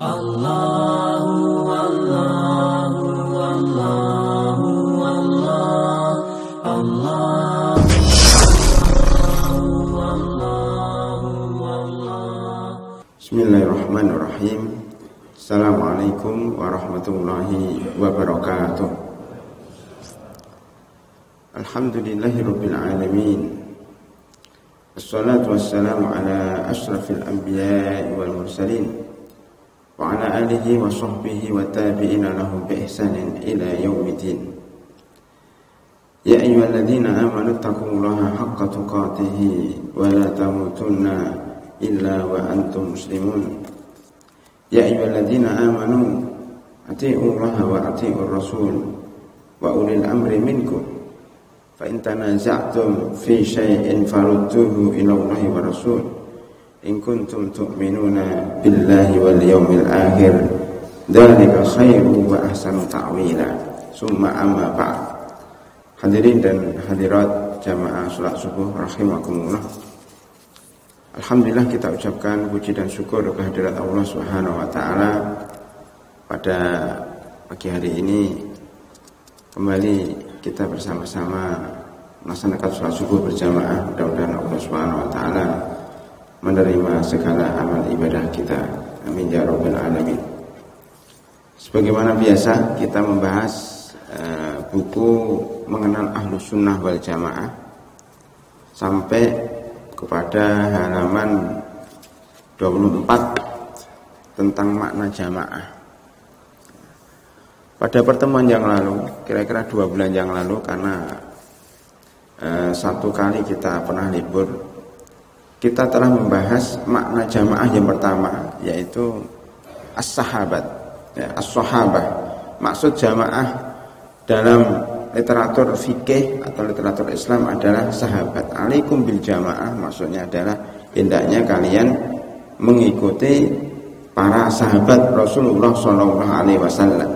Allahu Allahu Allahu Allah Bismillahirrahmanirrahim. Assalamualaikum warahmatullahi wabarakatuh. Alhamdulillahirabbil alamin. Wassalatu wassalamu ala asyrafil anbiya'i wal mursalin wa ala alihi wa sahbihi wa tabi'ina lahum bi ihsanin ila yaumiddin. Ya ayyuhalladzina amanu taqullaha haqqa tuqatih wa la tamutunna illa wa antum muslimun. Ya ayyuhalladzina amanu atii'ullaha wa atii'ur rasul wa ulil amri minkum fa in tanaza'tum fi syai'in farudduhu ila Allahi wa rasul in kuntum tu'minuna billahi wal yawmil akhir dzalika khairu wa ahsanu ta'wila. Summa amma ba'd. Hadirin dan hadirat jamaah salat subuh rahimakumullah. Alhamdulillah, kita ucapkan puji dan syukur kehadirat Allah Subhanahu wa taala. Pada pagi hari ini kembali kita bersama-sama melaksanakan salat subuh berjamaah. Mudah-mudahan Allah Subhanahu wa taala menerima segala amal ibadah kita. Amin ya rabbal alamin. Sebagaimana biasa, kita membahas buku mengenal Ahlus Sunnah wal Jamaah sampai kepada halaman 24 tentang makna jamaah. Pada pertemuan yang lalu, kira-kira 2 bulan yang lalu, karena satu kali kita pernah libur, kita telah membahas makna jamaah yang pertama, yaitu as-sahabat, ya, as-sahabah. Maksud jamaah dalam literatur fikih atau literatur Islam adalah sahabat. Alaikum bil jamaah, maksudnya adalah hendaknya kalian mengikuti para sahabat Rasulullah SAW.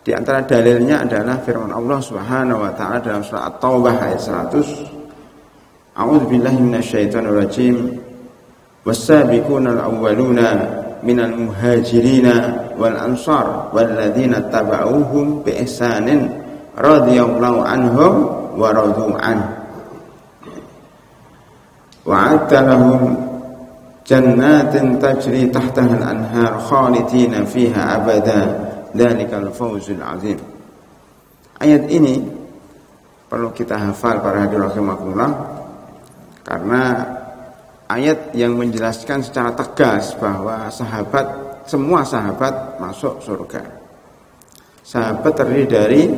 Di antara dalilnya adalah firman Allah Subhanahu wa taala dalam surah At-Taubah ayat 100. A'udzu billahi minasyaitonir rajim. Was-sabiqunal awwaluna minal muhajirina wal ansar walladzina tabauhum bi ihsanin radhiyallahu anhum wa radu an. Wa'adda lahum jannatin tajri tahtaha al-anhar khalidina fiha abada. Dzalikal fawzul azim. Ayat ini perlu kita hafal para hadirin rahimakumullah, karena ayat yang menjelaskan secara tegas bahwa semua sahabat masuk surga. Sahabat terdiri dari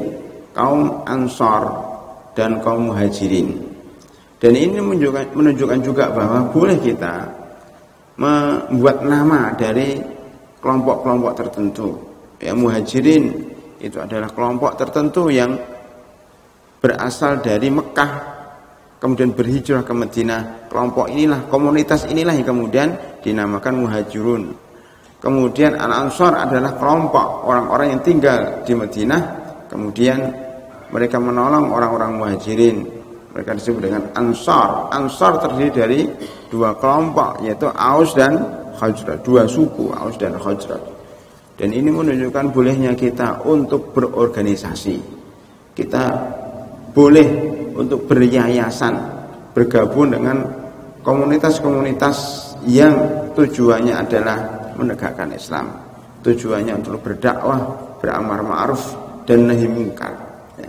kaum Ansar dan kaum Muhajirin. Dan ini menunjukkan juga bahwa boleh kita membuat nama dari kelompok-kelompok tertentu. Ya, Muhajirin itu adalah kelompok tertentu yang berasal dari Mekah kemudian berhijrah ke Madinah. Kelompok inilah, komunitas inilah yang kemudian dinamakan Muhajirun. Kemudian Al-Ansar adalah kelompok orang-orang yang tinggal di Madinah, kemudian mereka menolong orang-orang Muhajirin. Mereka disebut dengan Ansar. Ansar terdiri dari 2 kelompok, yaitu Aus dan Khazraj, 2 suku, Aus dan Khazraj. Dan ini menunjukkan bolehnya kita untuk berorganisasi. Kita boleh untuk beryayasan, bergabung dengan komunitas-komunitas yang tujuannya adalah menegakkan Islam. Tujuannya untuk berdakwah, beramar ma'ruf dan nahi munkar. Ya.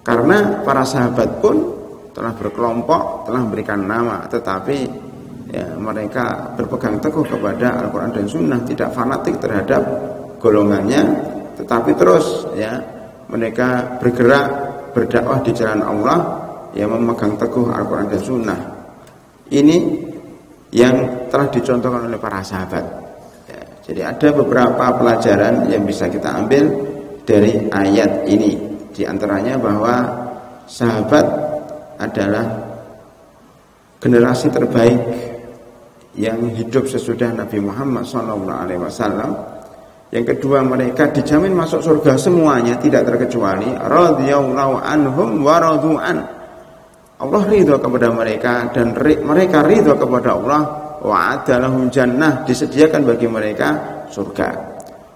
Karena para sahabat pun telah berkelompok, telah memberikan nama, tetapi ya, mereka berpegang teguh kepada Al-Quran dan Sunnah, tidak fanatik terhadap golongannya, tetapi terus ya mereka bergerak berdakwah di jalan Allah, yang memegang teguh Al-Quran dan Sunnah. Ini yang telah dicontohkan oleh para sahabat. Ya, jadi ada beberapa pelajaran yang bisa kita ambil dari ayat ini. Di antaranya bahwa sahabat adalah generasi terbaik yang hidup sesudah Nabi Muhammad SAW. Yang kedua, mereka dijamin masuk surga semuanya, tidak terkecuali. Radhiyallahu anhum wa radu an. Allah ridho kepada mereka dan mereka ridho kepada Allah. Wa'adda lahum jannah, disediakan bagi mereka surga.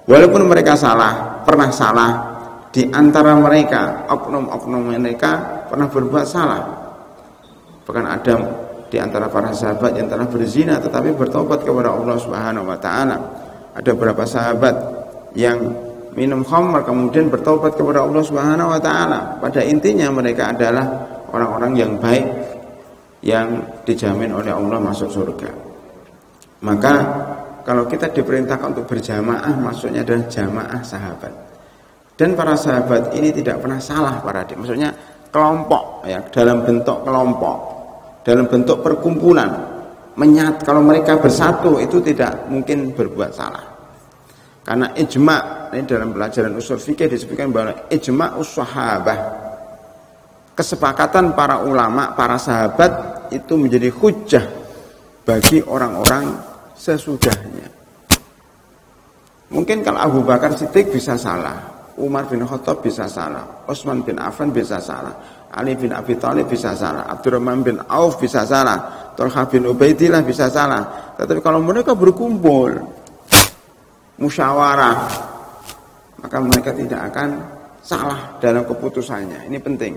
Walaupun mereka salah, pernah salah, di antara mereka, oknum-oknum mereka pernah berbuat salah. Bahkan ada di antara para sahabat yang telah berzina tetapi bertobat kepada Allah Subhanahu wa taala. Ada beberapa sahabat yang minum khamr kemudian bertobat kepada Allah Subhanahu wa taala. Pada intinya mereka adalah orang-orang yang baik yang dijamin oleh Allah masuk surga. Maka kalau kita diperintahkan untuk berjamaah, maksudnya adalah jamaah sahabat. Dan para sahabat ini tidak pernah salah para adik. Maksudnya kelompok ya, dalam bentuk kelompok, dalam bentuk perkumpulan, kalau mereka bersatu itu tidak mungkin berbuat salah. Karena ijma' ini dalam pelajaran usul fikih disebutkan bahwa ijma' us-sahabah, kesepakatan para ulama, para sahabat itu menjadi hujjah bagi orang-orang sesudahnya. Mungkin kalau Abu Bakar Siddiq bisa salah, Umar bin Khattab bisa salah, Utsman bin Affan bisa salah, Ali bin Abi Thalib bisa salah, Abdurrahman bin Auf bisa salah, Thalhah bin Ubaidillah bisa salah. Tetapi kalau mereka berkumpul musyawarah, maka mereka tidak akan salah dalam keputusannya. Ini penting,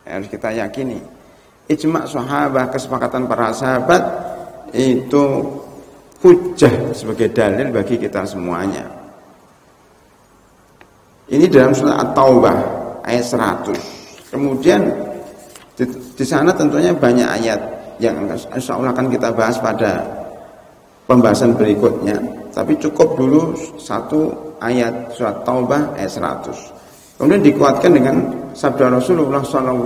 harus kita yakini. Ijma' sahabat, kesepakatan para sahabat itu hujjah sebagai dalil bagi kita semuanya. Ini dalam surat At-Taubah ayat 100. Kemudian di sana tentunya banyak ayat yang insyaallah akan kita bahas pada pembahasan berikutnya. Tapi cukup dulu satu ayat surat Taubah ayat 100. Kemudian dikuatkan dengan sabda Rasulullah SAW,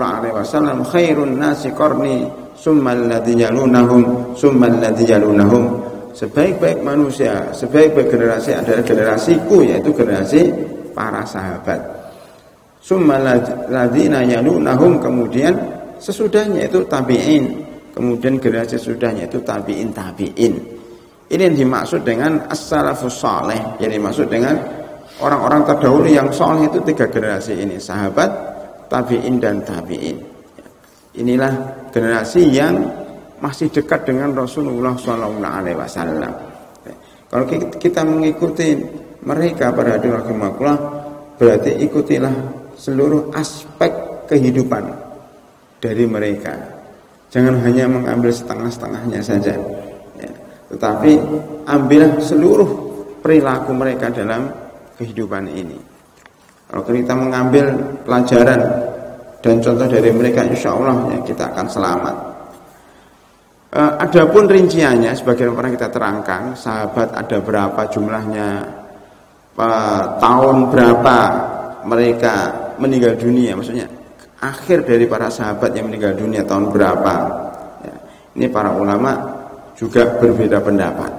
khairun nasi qarni summal ladzi yalunahum summal ladzi yalunahum. Sebaik-baik manusia, sebaik-baik generasi adalah generasiku, yaitu generasi para sahabat. Summal ladzina yalunahum, kemudian sesudahnya itu tabi'in, kemudian generasi sesudahnya itu tabi'in. Ini yang dimaksud dengan as-salafus saleh, yang dimaksud dengan orang-orang terdahulu yang saleh itu 3 generasi ini, sahabat, tabi'in dan tabi'in. Inilah generasi yang masih dekat dengan Rasulullah SAW. Kalau kita mengikuti mereka pada hadirin rahimakumullah, berarti ikutilah seluruh aspek kehidupan dari mereka. Jangan hanya mengambil setengah-setengahnya saja, ya. Tetapi ambillah seluruh perilaku mereka dalam kehidupan ini. Kalau kita mengambil pelajaran dan contoh dari mereka, insya Allah ya, kita akan selamat. Adapun rinciannya sebagian pernah kita terangkan, sahabat ada berapa jumlahnya, tahun berapa mereka meninggal dunia, maksudnya akhir dari para sahabat yang meninggal dunia tahun berapa ya. Ini para ulama juga berbeda pendapat.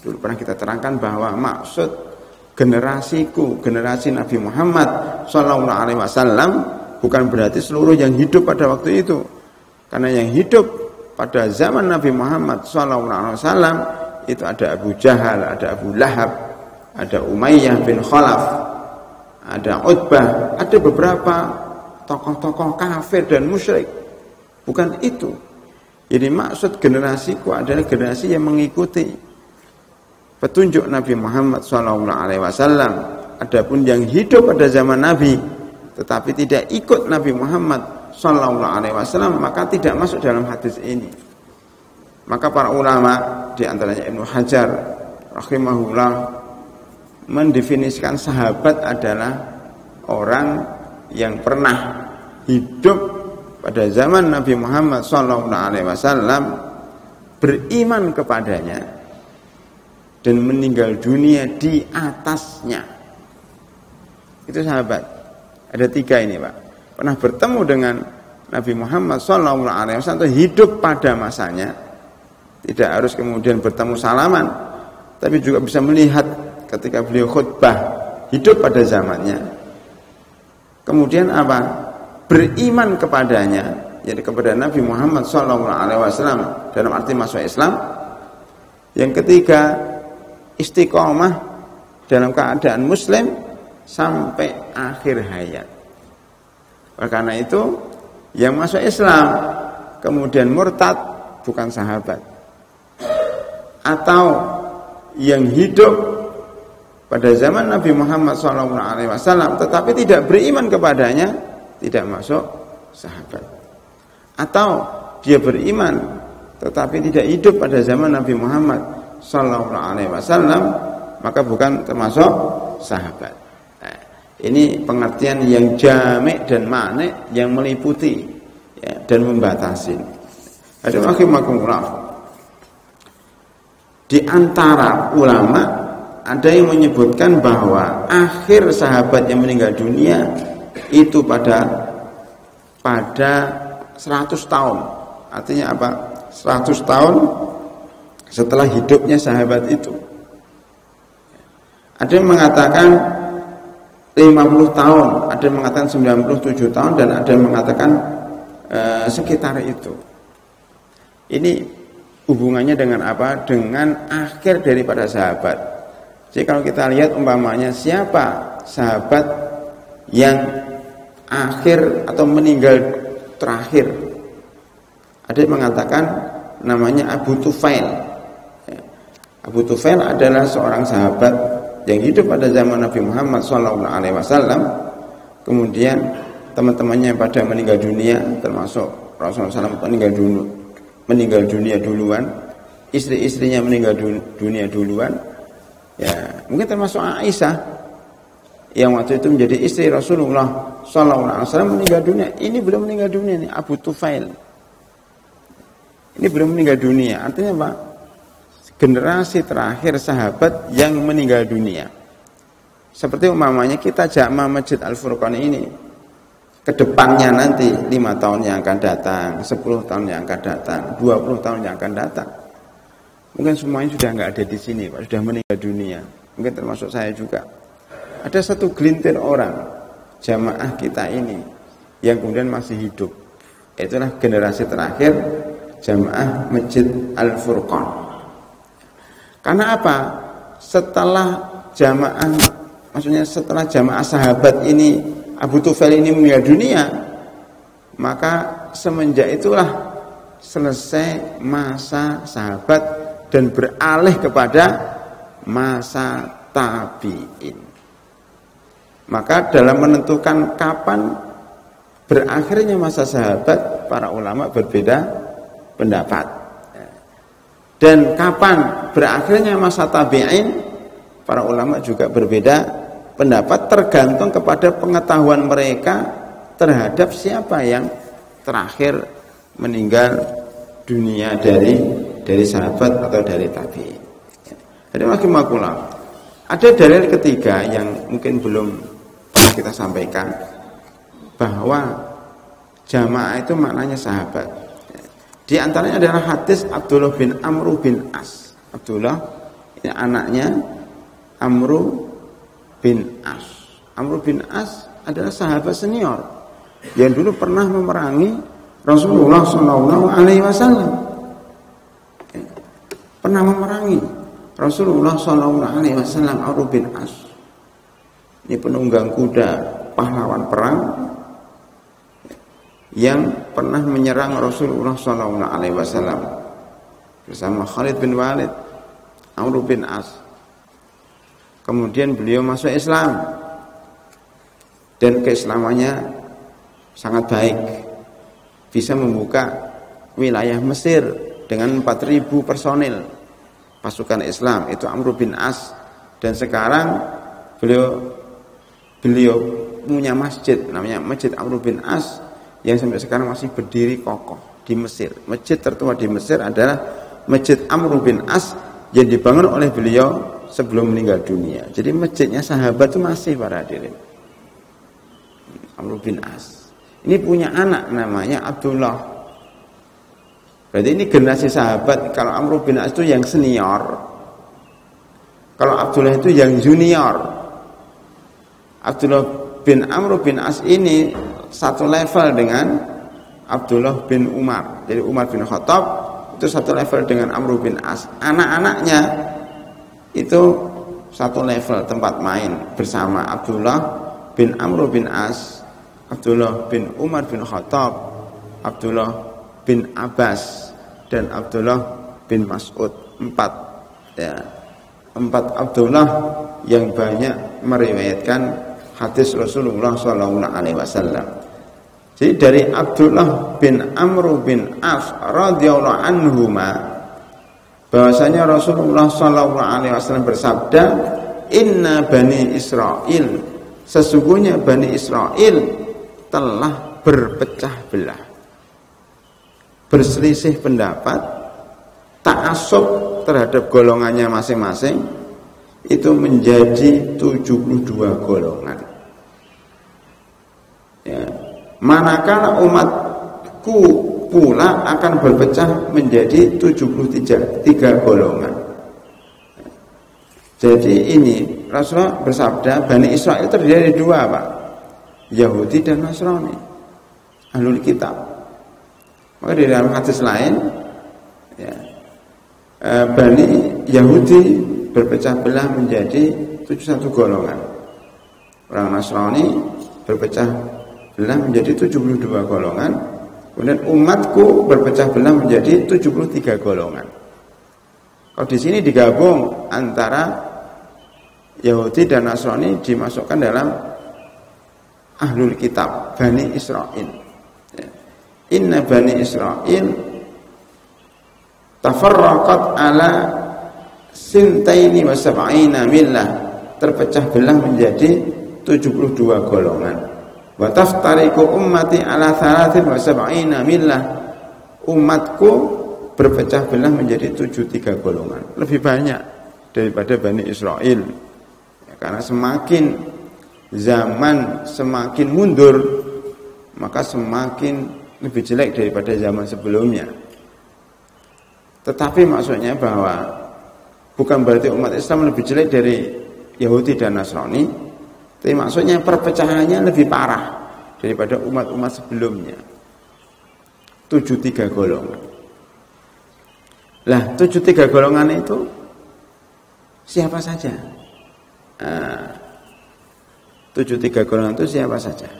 Dulu pernah kita terangkan bahwa maksud generasiku, generasi Nabi Muhammad SAW bukan berarti seluruh yang hidup pada waktu itu. Karena yang hidup pada zaman Nabi Muhammad SAW itu ada Abu Jahal, ada Abu Lahab, ada Umayyah bin Khalaf, ada Utbah, ada beberapa tokoh-tokoh kafir dan musyrik. Bukan itu. Jadi maksud generasiku adalah generasi yang mengikuti petunjuk Nabi Muhammad SAW. Adapun yang hidup pada zaman Nabi tetapi tidak ikut Nabi Muhammad SAW, maka tidak masuk dalam hadis ini. Maka para ulama, di antaranya Ibnu Hajar rahimahullah, mendefinisikan sahabat adalah orang yang pernah hidup pada zaman Nabi Muhammad SAW, beriman kepadanya dan meninggal dunia di atasnya. Itu sahabat. Ada 3 ini, Pak. Pernah bertemu dengan Nabi Muhammad SAW, hidup pada masanya, tidak harus kemudian bertemu salaman, tapi juga bisa melihat ketika beliau khutbah, hidup pada zamannya. Kemudian apa? Beriman kepadanya, jadi kepada Nabi Muhammad SAW dalam arti masuk Islam. Yang ketiga, istiqomah dalam keadaan muslim sampai akhir hayat. Karena itu yang masuk Islam kemudian murtad bukan sahabat, atau yang hidup pada zaman Nabi Muhammad SAW tetapi tidak beriman kepadanya, tidak masuk sahabat. Atau dia beriman tetapi tidak hidup pada zaman Nabi Muhammad SAW, maka bukan termasuk sahabat. Nah, ini pengertian yang jami' dan ma'ni, yang meliputi ya, dan membatasi. Ada rahimakumullah. Di antara ulama ada yang menyebutkan bahwa akhir sahabat yang meninggal dunia itu pada 100 tahun. Artinya apa? 100 tahun setelah hidupnya sahabat itu. Ada yang mengatakan 50 tahun, ada yang mengatakan 97 tahun, dan ada yang mengatakan sekitar itu. Ini hubungannya dengan apa? Dengan akhir daripada sahabat. Jadi kalau kita lihat umpamanya siapa sahabat yang akhir atau meninggal terakhir, ada yang mengatakan namanya Abu Tufail. Abu Tufail adalah seorang sahabat yang hidup pada zaman Nabi Muhammad SAW. Kemudian teman-temannya pada meninggal dunia, termasuk Rasulullah SAW meninggal dunia duluan, istri-istrinya meninggal dunia duluan. Ya, mungkin termasuk Aisyah yang waktu itu menjadi istri Rasulullah SAW meninggal dunia. Ini belum meninggal dunia nih, Abu Tufail. Ini belum meninggal dunia. Artinya apa? Generasi terakhir sahabat yang meninggal dunia. Seperti umpamanya kita jamaah Masjid Al-Furqan ini, kedepannya nanti 5 tahun yang akan datang, 10 tahun yang akan datang, 20 tahun yang akan datang. Mungkin semuanya sudah nggak ada di sini, Pak, sudah meninggal dunia. Mungkin termasuk saya juga. Ada satu gelintir orang jamaah kita ini yang kemudian masih hidup. Itulah generasi terakhir jamaah Masjid Al-Furqan. Karena apa? Setelah jamaah sahabat ini, Abu Tufail ini meninggal dunia, maka semenjak itulah selesai masa sahabat dan beralih kepada masa tabi'in. Maka dalam menentukan kapan berakhirnya masa sahabat, para ulama berbeda pendapat. Dan kapan berakhirnya masa tabi'in, para ulama juga berbeda pendapat, tergantung kepada pengetahuan mereka terhadap siapa yang terakhir meninggal dunia dari sahabat atau dari tabi'in. Jadi rahimakumullah. Ada dalil ketiga yang mungkin belum pernah kita sampaikan, bahwa jamaah itu maknanya sahabat. Di antaranya adalah hadis Abdullah bin Amr bin As. Abdullah ini anaknya Amr bin As. Amr bin As adalah sahabat senior yang dulu pernah memerangi Rasulullah SAW. Pernah memerangi Rasulullah SAW. Amr bin As ini penunggang kuda, pahlawan perang yang pernah menyerang Rasulullah SAW bersama Khalid bin Walid. Amr bin As. Kemudian beliau masuk Islam dan keislamannya sangat baik, bisa membuka wilayah Mesir dengan 4.000 personil pasukan Islam. Itu Amr bin As. Dan sekarang beliau punya masjid namanya Masjid Amr bin As yang sampai sekarang masih berdiri kokoh di Mesir. Masjid tertua di Mesir adalah Masjid Amr bin As yang dibangun oleh beliau sebelum meninggal dunia. Jadi masjidnya sahabat itu masih, para hadirin. Amr bin As ini punya anak namanya Abdullah. Berarti ini generasi sahabat. Kalau Amr bin As itu yang senior, kalau Abdullah itu yang junior. Abdullah bin Amr bin As ini satu level dengan Abdullah bin Umar. Jadi Umar bin Khattab itu satu level dengan Amr bin As. Anak-anaknya itu satu level tempat main bersama Abdullah bin Amr bin As, Abdullah bin Umar bin Khattab, Abdullah bin Abbas, dan Abdullah bin Mas'ud. Empat Abdullah yang banyak meriwayatkan hadis Rasulullah sallallahu alaihi wasallam. Jadi dari Abdullah bin Amr bin As radhiyallahu anhuma bahwasanya Rasulullah sallallahu alaihi wasallam bersabda, "Inna bani Israil, sesungguhnya Bani Israil telah berpecah belah, berselisih pendapat, ta'assub terhadap golongannya masing-masing, itu menjadi 72 golongan. Ya. Manakala umatku pula akan berpecah menjadi 73 golongan. Jadi ini Rasulullah bersabda, Bani Israil terdiri dari dua, Pak. Yahudi dan Nasrani, Ahlul Kitab. Maka di dalam hadis lain, ya, Bani Yahudi berpecah belah menjadi 71 golongan. Orang Nasrani berpecah belah menjadi 72 golongan. Kemudian umatku berpecah belah menjadi 73 golongan. Kalau di sini digabung antara Yahudi dan Nasrani dimasukkan dalam Ahlul Kitab, Bani Israil. Inna Bani Israil tafarraqat ala sintaini wa sab'ina millah, terpecah belah menjadi 72 golongan. Wa taftariqu ummati ala thalathin wa sab'ina millah, umatku berpecah belah menjadi 73 golongan. Lebih banyak daripada Bani Israil. Ya, karena semakin zaman semakin mundur, maka semakin lebih jelek daripada zaman sebelumnya. Tetapi maksudnya bahwa bukan berarti umat Islam lebih jelek dari Yahudi dan Nasrani, tapi maksudnya perpecahannya lebih parah daripada umat-umat sebelumnya. 73 golongan. Lah, 73 golongan itu siapa saja? 73 golongan itu siapa saja?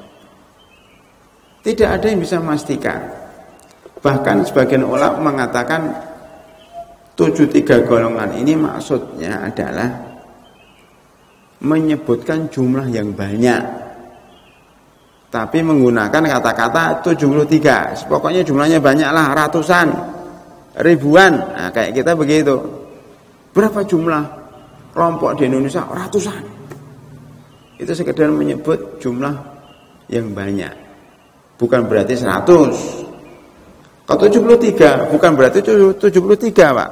Tidak ada yang bisa memastikan. Bahkan sebagian ulama mengatakan 73 golongan ini maksudnya adalah menyebutkan jumlah yang banyak, tapi menggunakan kata-kata 73. Pokoknya jumlahnya banyaklah, ratusan, ribuan. Nah, kayak kita begitu. Berapa jumlah kelompok di Indonesia? Ratusan. Itu sekedar menyebut jumlah yang banyak, bukan berarti 100. Kalau 73 bukan berarti 73, Pak.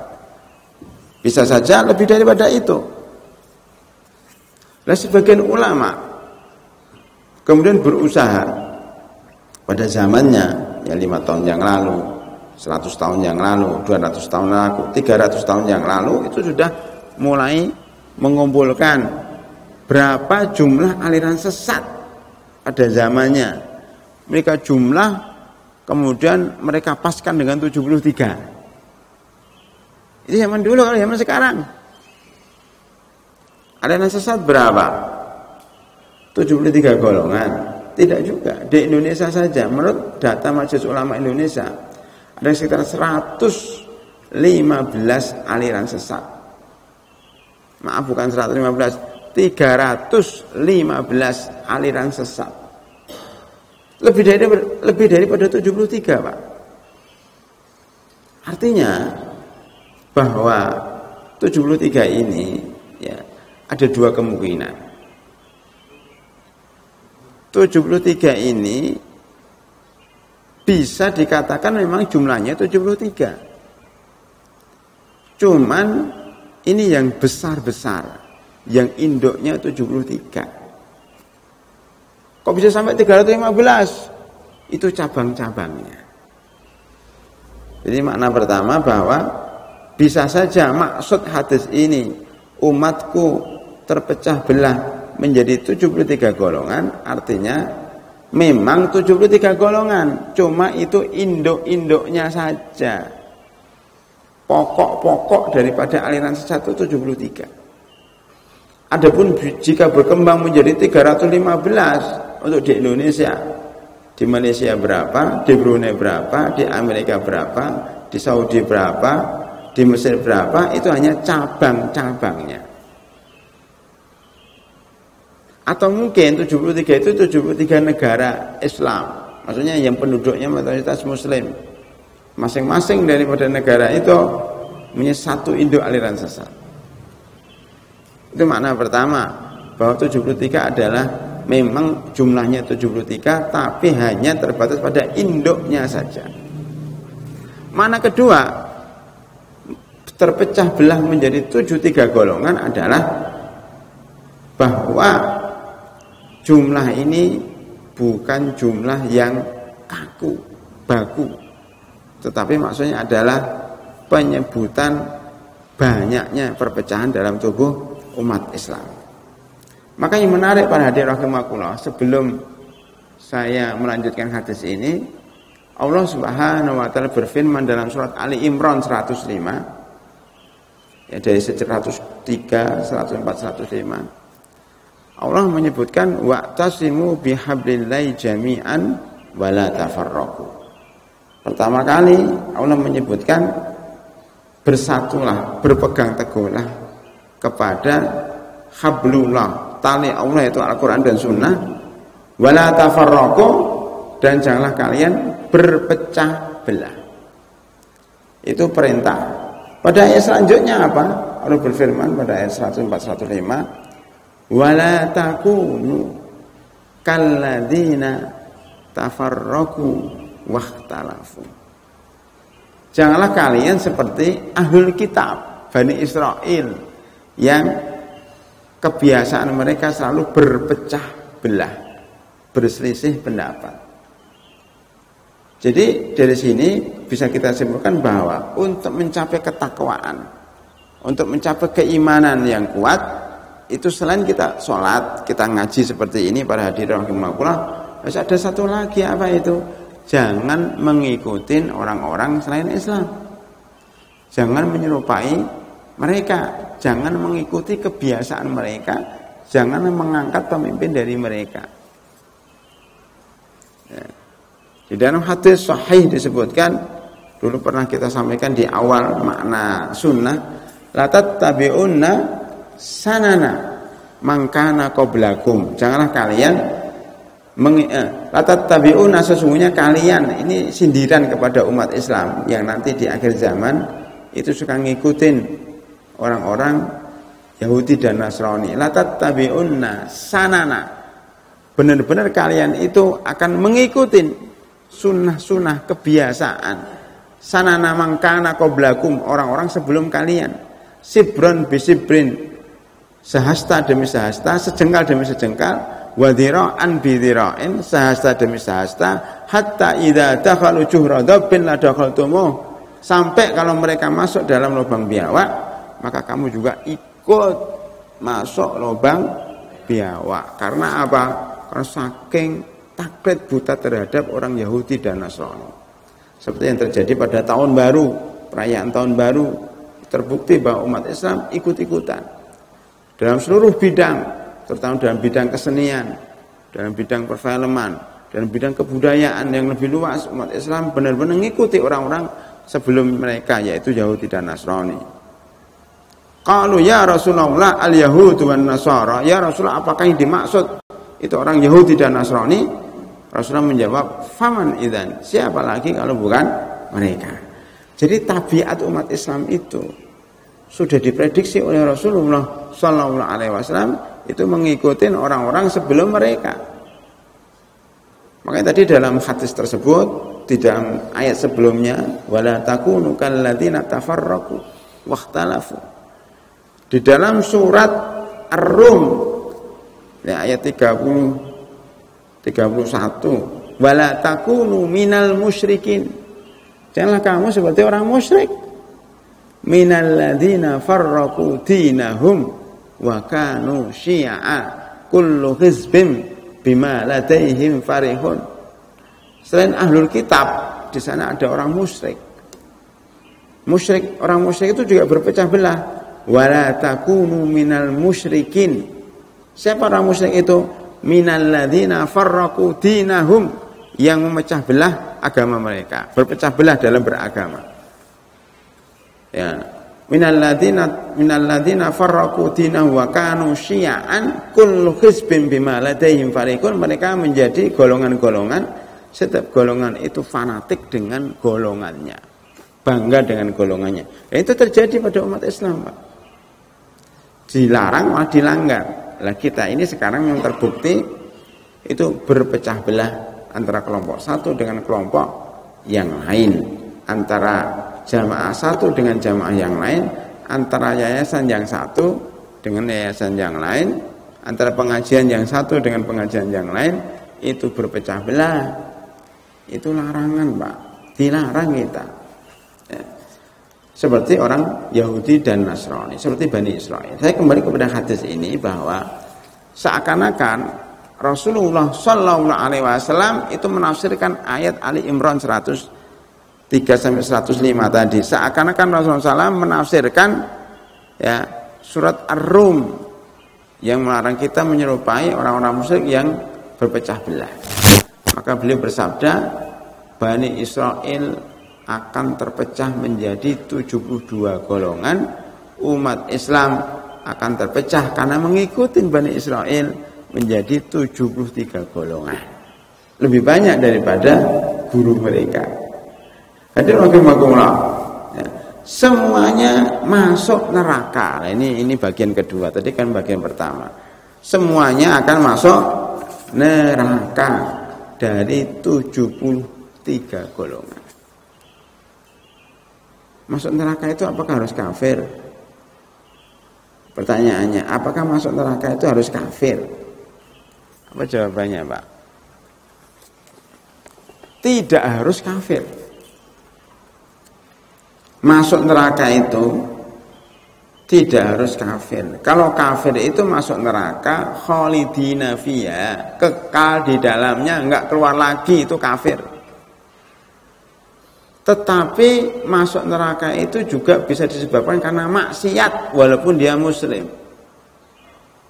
Bisa saja lebih daripada itu. Nah, sebagian ulama kemudian berusaha pada zamannya, ya 5 tahun yang lalu, 100 tahun yang lalu, 200 tahun lalu, 300 tahun yang lalu, itu sudah mulai mengumpulkan berapa jumlah aliran sesat pada zamannya. Mereka jumlah, kemudian mereka paskan dengan 73. Itu zaman dulu, kalau zaman sekarang aliran sesat berapa? 73 golongan. Tidak juga. Di Indonesia saja, menurut data Majelis Ulama Indonesia, ada sekitar 115 aliran sesat. Maaf, bukan 115, 315 aliran sesat. Lebih daripada 73, Pak. Artinya bahwa 73 ini, ya, ada dua kemungkinan. 73 ini bisa dikatakan memang jumlahnya 73. Cuman ini yang besar-besar, yang induknya 73. Kok bisa sampai 315? Itu cabang-cabangnya. Jadi makna pertama bahwa bisa saja maksud hadis ini, umatku terpecah belah menjadi 73 golongan, artinya memang 73 golongan, cuma itu induk-induknya saja. Pokok-pokok daripada aliran sesat itu 73. Adapun jika berkembang menjadi 315 untuk di Indonesia, di Malaysia berapa, di Brunei berapa, di Amerika berapa, di Saudi berapa, di Mesir berapa, itu hanya cabang-cabangnya. Atau mungkin 73 itu 73 negara Islam. Maksudnya yang penduduknya mayoritas muslim. Masing-masing daripada negara itu punya satu induk aliran sesat. Itu makna pertama, bahwa 73 adalah memang jumlahnya 73 tapi hanya terbatas pada induknya saja. Makna kedua, terpecah belah menjadi 73 golongan adalah bahwa jumlah ini bukan jumlah yang kaku, baku, tetapi maksudnya adalah penyebutan banyaknya perpecahan dalam tubuh umat Islam. Maka yang menarik pada hadirin rahimakumullah, sebelum saya melanjutkan hadis ini, Allah Subhanahu wa taala berfirman dalam surat Ali Imran 105, ya dari 103, 104, 105. Allah menyebutkan wa'tasimu bihablillahi jami'an wa la tafarraqu. Pertama kali Allah menyebutkan bersatulah, berpegang teguhlah kepada hablullah, tali Allah itu Al-Qur'an dan Sunnah, wa la tafarraqu, dan janganlah kalian berpecah belah. Itu perintah. Pada ayat selanjutnya apa? Allah berfirman pada ayat 104, 105, wala takunu kalladzina tafarraqu wakhtalafu. Janganlah kalian seperti ahlul kitab Bani Israel yang kebiasaan mereka selalu berpecah belah, berselisih pendapat. Jadi dari sini bisa kita simpulkan bahwa untuk mencapai ketakwaan, untuk mencapai keimanan yang kuat, itu selain kita sholat, kita ngaji seperti ini para hadirin rahimakumullah, harus ada satu lagi, apa itu? Jangan mengikuti orang-orang selain Islam. Jangan menyerupai mereka, jangan mengikuti kebiasaan mereka, jangan mengangkat pemimpin dari mereka. Ya. Di dalam hadis sahih disebutkan, dulu pernah kita sampaikan di awal makna sunnah, la tattabi'unna sanana man kana qablakum. Janganlah kalian la tattabi'unna, sesungguhnya kalian, ini sindiran kepada umat Islam yang nanti di akhir zaman itu suka ngikutin orang-orang Yahudi dan Nasrani. La tattabi'unna sanana, benar-benar kalian itu akan mengikuti sunnah-sunnah kebiasaan sanana mangkana qablakum, orang-orang sebelum kalian, sibron bisibrin, sehasta demi sehasta, sejengkal demi sejengkal, wadhira'an bidhira'in, sehasta demi sehasta, hatta idza dakhalu juhra dabbin la dakhaltumuh, sampai kalau mereka masuk dalam lubang biawak maka kamu juga ikut masuk lubang biawak. Karena apa? Karena saking taklid buta terhadap orang Yahudi dan Nasrani. Seperti yang terjadi pada tahun baru, perayaan tahun baru, terbukti bahwa umat Islam ikut-ikutan dalam seluruh bidang, terutama dalam bidang kesenian, dalam bidang perfilman, dalam bidang kebudayaan yang lebih luas. Umat Islam benar-benar mengikuti orang-orang sebelum mereka, yaitu Yahudi dan Nasrani. Qalu ya Rasulullah al-Yahudu wan Nasara, ya Rasulullah, apakah yang dimaksud itu orang Yahudi dan Nasrani? Rasulullah menjawab, faman idzan, siapa lagi kalau bukan mereka. Jadi tabiat umat Islam itu sudah diprediksi oleh Rasulullah sallallahu alaihi wasallam, itu mengikuti orang-orang sebelum mereka. Makanya tadi dalam hadis tersebut, di dalam ayat sebelumnya, wala takunu kalladzina tafarraqu wakhtalafu. Di dalam surat Ar-Rum, ya, ayat 31, wala takunu minal musyrikin, janganlah kamu seperti orang musyrik, minal ladzina farraqu dinahum wa kanu syi'a kullu hizbin bima ladaihim farihun. Selain ahlul kitab, di sana ada orang musyrik. Musyrik, orang musyrik itu juga berpecah belah. Wala takunu minal musyrikin. Siapa orang musyrik itu? Minal ladzina farraqu dinahum, yang memecah belah agama mereka, berpecah belah dalam beragama. Ya, minalladzina farraqu dinahum wa kanu syi'an kullu hizbin bima ladaihim fariqun. Mereka menjadi golongan-golongan, setiap golongan itu fanatik dengan golongannya, bangga dengan golongannya. Itu terjadi pada umat Islam, Pak. Dilarang malah dilanggar. Lah kita ini sekarang yang terbukti itu berpecah belah antara kelompok satu dengan kelompok yang lain, antara jamaah satu dengan jamaah yang lain, antara yayasan yang satu dengan yayasan yang lain, antara pengajian yang satu dengan pengajian yang lain, itu berpecah belah. Itu larangan, Pak. Dilarang kita. Ya. Seperti orang Yahudi dan Nasrani, seperti Bani Israel. Saya kembali kepada hadis ini bahwa seakan-akan Rasulullah Shallallahu Alaihi Wasallam itu menafsirkan ayat Ali Imran 103 sampai 105 tadi. Seakan-akan Rasulullah SAW menafsirkan ya surat Ar-Rum yang melarang kita menyerupai orang-orang musyrik yang berpecah belah. Maka beliau bersabda, Bani Israel akan terpecah menjadi 72 golongan, umat Islam akan terpecah karena mengikuti Bani Israel menjadi 73 golongan. Lebih banyak daripada guru mereka. Hadirin rahimakumullah. Ya, semuanya masuk neraka. Nah, ini bagian kedua. Tadi kan bagian pertama. Semuanya akan masuk neraka dari 73 golongan. Masuk neraka itu apakah harus kafir? Pertanyaannya, apakah masuk neraka itu harus kafir? Apa jawabannya, Pak? Tidak harus kafir. Masuk neraka itu tidak harus kafir. Kalau kafir itu masuk neraka khalidina fiha, kekal di dalamnya, enggak keluar lagi, itu kafir. Tetapi masuk neraka itu juga bisa disebabkan karena maksiat walaupun dia muslim.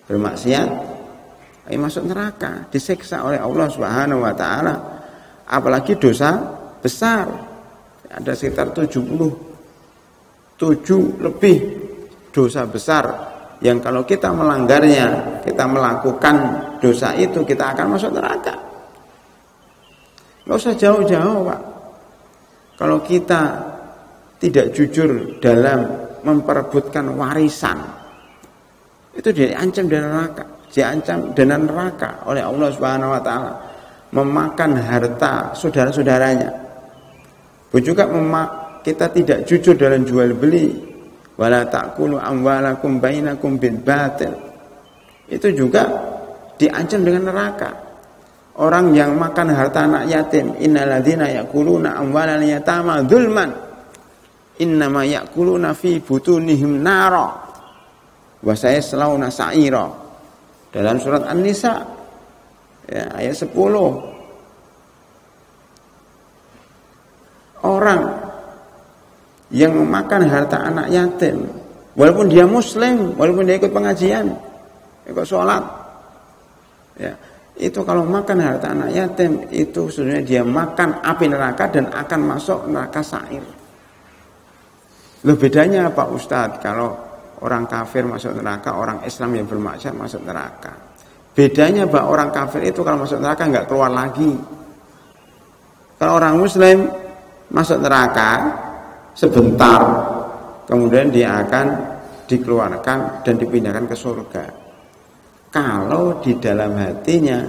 Bermaksiat, masuk neraka, disiksa oleh Allah Subhanahu wa taala. Apalagi dosa besar. Ada sekitar 77 lebih dosa besar yang kalau kita melanggarnya, kita melakukan dosa itu, kita akan masuk neraka. Enggak usah jauh-jauh, Pak. Kalau kita tidak jujur dalam memperebutkan warisan, itu diancam dengan neraka, diancam dengan neraka oleh Allah Subhanahu wa taala. Memakan harta saudara-saudaranya. Juga kita tidak jujur dalam jual beli. Wala ta'kulu amwalakum bainakum bil batil. Itu juga diancam dengan neraka. Orang yang makan harta anak yatim, innalladzina ya'kuluna amwalal yatama dzulman innama ya'kuluna fi butunihim nara wa sayaslawna sa'ira. Dalam surat An-Nisa ya, ayat 10. Orang yang memakan harta anak yatim, walaupun dia muslim, walaupun dia ikut pengajian, ikut sholat, ya, itu kalau makan harta anak yatim, itu sebenarnya dia makan api neraka dan akan masuk neraka sa'ir. Loh, bedanya apa Ustadz? Kalau orang kafir masuk neraka, orang Islam yang bermaksiat masuk neraka. Bedanya bahwa orang kafir itu kalau masuk neraka nggak keluar lagi. Kalau orang muslim masuk neraka sebentar, kemudian dia akan dikeluarkan dan dipindahkan ke surga. Kalau di dalam hatinya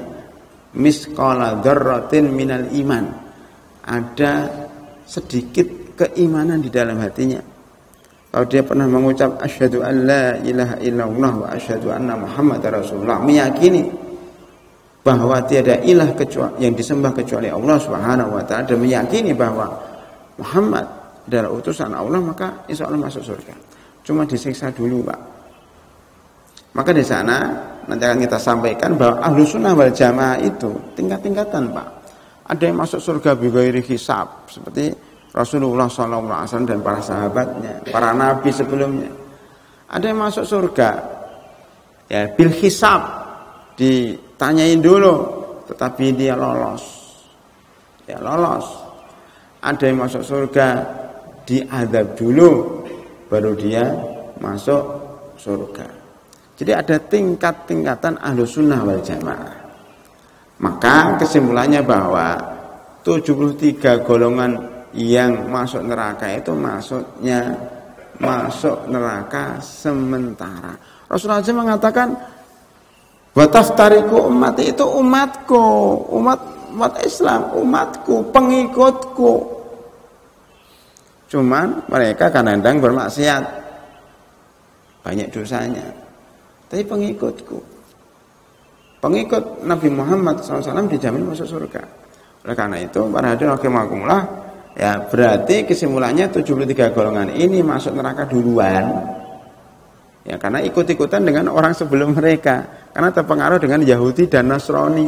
misqala dzarratin minal iman, ada sedikit keimanan di dalam hatinya. Kalau dia pernah mengucap asyhadu an la ilaha illallah wa asyhadu anna muhammadar rasulullah, meyakini bahwa tiada ilah kecuali yang disembah kecuali Allah Subhanahu wa taala, dan meyakini bahwa Muhammad adalah utusan Allah, maka insya Allah masuk surga. Cuma disiksa dulu, Pak. Maka di sana nanti akan kita sampaikan bahwa Ahlus Sunnah wal Jamaah itu tingkat-tingkatan, Pak. Ada yang masuk surga bighairi hisab, seperti Rasulullah SAW dan para sahabatnya, para nabi sebelumnya. Ada yang masuk surga ya bil hisab, ditanyain dulu, tetapi dia lolos. Ya lolos. Ada yang masuk surga diazab dulu, baru dia masuk surga. Jadi ada tingkat-tingkatan Ahlus Sunnah wal Jamaah. Maka kesimpulannya bahwa 73 golongan yang masuk neraka itu maksudnya masuk neraka sementara. Rasulullah SAW mengatakan wa taftariqu ummati, itu umatku, umat Islam, umatku, pengikutku. Cuman mereka kadang-kadang bermaksiat, banyak dosanya. Tapi pengikutku, pengikut Nabi Muhammad SAW dijamin masuk surga. Oleh karena itu para hadirin rahimakumullah, ya berarti kesimpulannya 73 golongan ini masuk neraka duluan. Ya karena ikut-ikutan dengan orang sebelum mereka, karena terpengaruh dengan Yahudi dan Nasrani.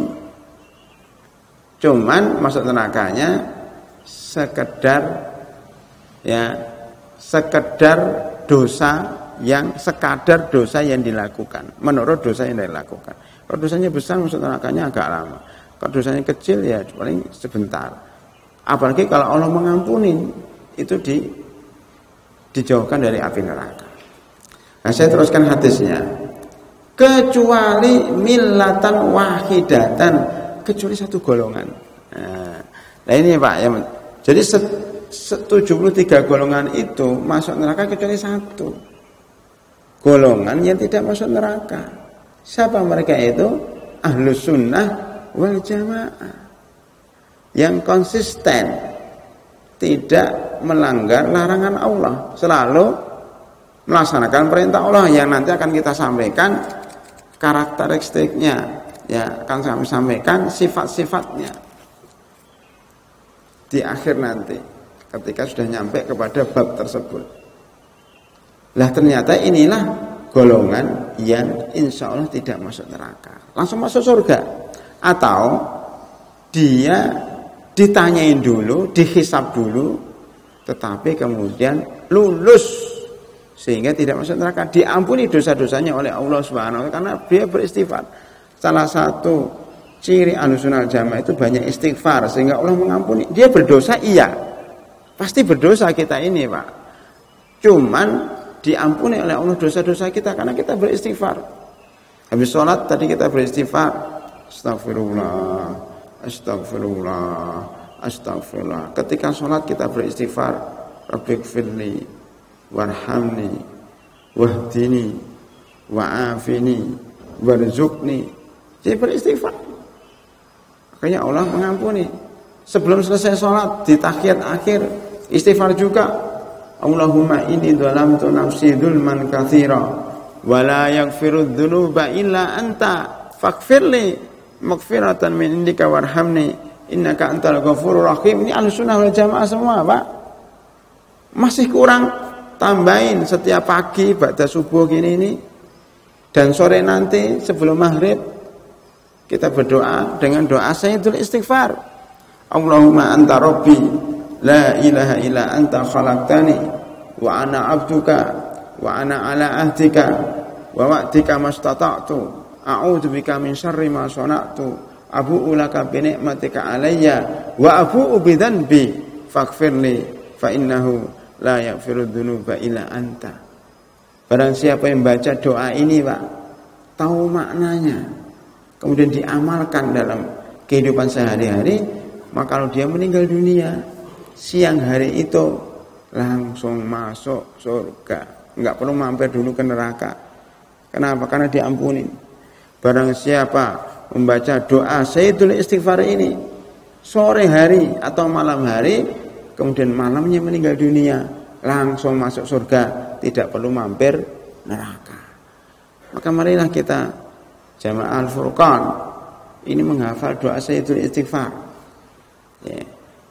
Cuman masuk nerakanya sekedar dosa yang sekadar dosa yang dilakukan, menurut dosa yang dilakukan. Kalau dosanya besar masuk nerakanya agak lama. Kalau dosanya kecil ya paling sebentar. Apalagi kalau Allah mengampuni, itu dijauhkan dari api neraka. Nah, saya teruskan hadisnya. Kecuali millatan wahidatan, kecuali satu golongan. Nah ini Pak, ya. Jadi 73 golongan itu masuk neraka kecuali satu golongan yang tidak masuk neraka. Siapa mereka itu? Ahlus Sunnah wal Jamaah, yang konsisten tidak melanggar larangan Allah, selalu melaksanakan perintah Allah, yang nanti akan kita sampaikan karakteristiknya, ya akan kami sampaikan sifat-sifatnya di akhir nanti ketika sudah nyampe kepada bab tersebut. Lah ternyata inilah golongan yang insya Allah tidak masuk neraka, langsung masuk surga, atau dia ditanyain dulu, dihisab dulu, tetapi kemudian lulus sehingga tidak masuk neraka, diampuni dosa-dosanya oleh Allah Subhanahu wa taala karena dia beristighfar. Salah satu ciri Ahlussunnah wal Jamaah itu banyak istighfar sehingga Allah mengampuni. Dia berdosa, iya, pasti berdosa kita ini Pak, cuman diampuni oleh Allah dosa-dosa kita karena kita beristighfar. Habis sholat tadi kita beristighfar, astagfirullah, astagfirullah, astagfirullah. Ketika sholat kita beristighfar, rabbighfirli warhamni wahdini wa'afini warzuqni. Jadi beristighfar, makanya Allah mengampuni. Sebelum selesai sholat di tahiyat akhir istighfar juga, Allahumma inni dhalamtu nafsi dzulman katsira wa la yaghfiru dzunuba illa anta faghfirli maghfiratan min indika warhamni innaka antal ghafurur rahim. Ini Ahlussunnah wal Jamaah semua Pak. Masih kurang, tambahin setiap pagi ba'da subuh gini ini, dan sore nanti sebelum maghrib kita berdoa dengan doa sayyidul istighfar. Allahumma anta rabbi la ilaha illa anta khalaqtani wa ana abduka wa ana ala ahdika wa wa'dika mastata'tu a'udzu bika min syarri ma sana'tu abu'u laka bi ni'matika alayya wa abu'u bi dzanbi faghfirli fa innahu la yaghfiru dzunuba illa anta. Barang siapa yang baca doa ini Pak, tahu maknanya, kemudian diamalkan dalam kehidupan sehari-hari, maka kalau dia meninggal dunia siang hari itu langsung masuk surga, enggak perlu mampir dulu ke neraka. Kenapa? Karena diampuni. Barang siapa membaca doa sayyidul istighfar ini sore hari atau malam hari, kemudian malamnya meninggal dunia, langsung masuk surga, tidak perlu mampir neraka. Maka marilah kita Jamaah Al-Furqan ini menghafal doa sayyidul istighfar. Ya,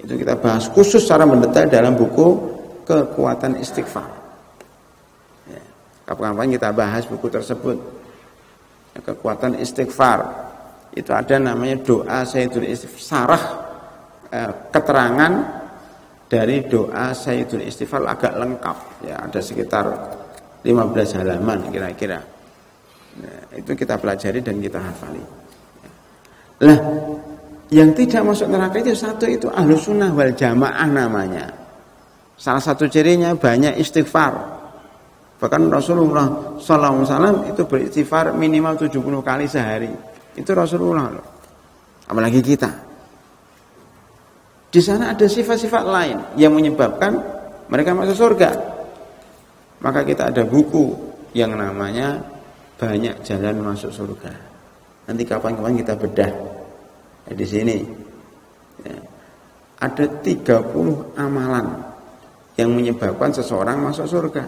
itu kita bahas khusus secara mendetail dalam buku Kekuatan Istighfar. Ya, kapan-kapan kita bahas buku tersebut. Ya, Kekuatan Istighfar itu ada namanya doa sayyidul istighfar, sarah keterangan dari doa sayyidul istighfar agak lengkap. Ya, ada sekitar 15 halaman kira-kira. Nah, itu kita pelajari dan kita hafali. Lah, yang tidak masuk neraka itu satu, itu Ahlussunnah wal Jamaah namanya. Salah satu cirinya banyak istighfar. Bahkan Rasulullah SAW itu beristighfar minimal 70 kali sehari. Itu Rasulullah loh. Apalagi kita. Di sana ada sifat-sifat lain yang menyebabkan mereka masuk surga. Maka kita ada buku yang namanya Banyak Jalan Masuk Surga. Nanti kapan-kapan kita bedah. Di sini ya, ada 30 amalan yang menyebabkan seseorang masuk surga.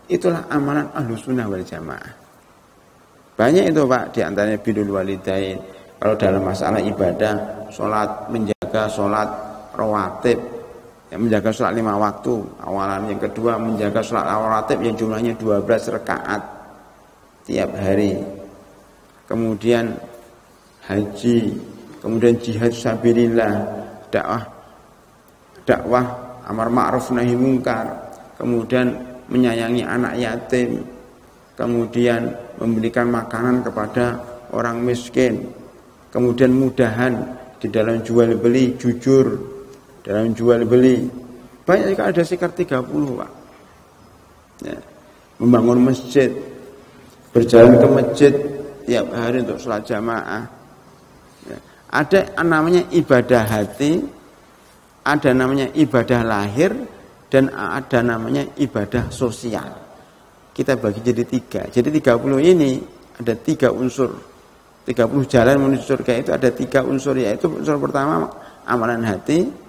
Itulah amalan Ahlussunnah wal Jamaah. Banyak itu Pak, di antaranya birrul walidain. Kalau dalam masalah ibadah, sholat, menjaga sholat rawatib, yang menjaga sholat 5 waktu awalan. Yang kedua, menjaga sholat rawatib yang jumlahnya 12 rakaat tiap hari. Kemudian haji, kemudian jihad sabilillah, dakwah amar ma'ruf nahi mungkar, kemudian menyayangi anak yatim, kemudian memberikan makanan kepada orang miskin, kemudian mudahan di dalam jual beli, jujur dalam jual beli. Banyak juga ada sekitar 30 Pak. Ya. Membangun masjid, berjalan ke masjid tiap hari untuk sholat jamaah. Ya. Ada namanya ibadah hati, ada namanya ibadah lahir, dan ada namanya ibadah sosial. Kita bagi jadi 3. Jadi 30 ini ada 3 unsur. 30 jalan menuju surga itu ada 3 unsur, yaitu unsur pertama amalan hati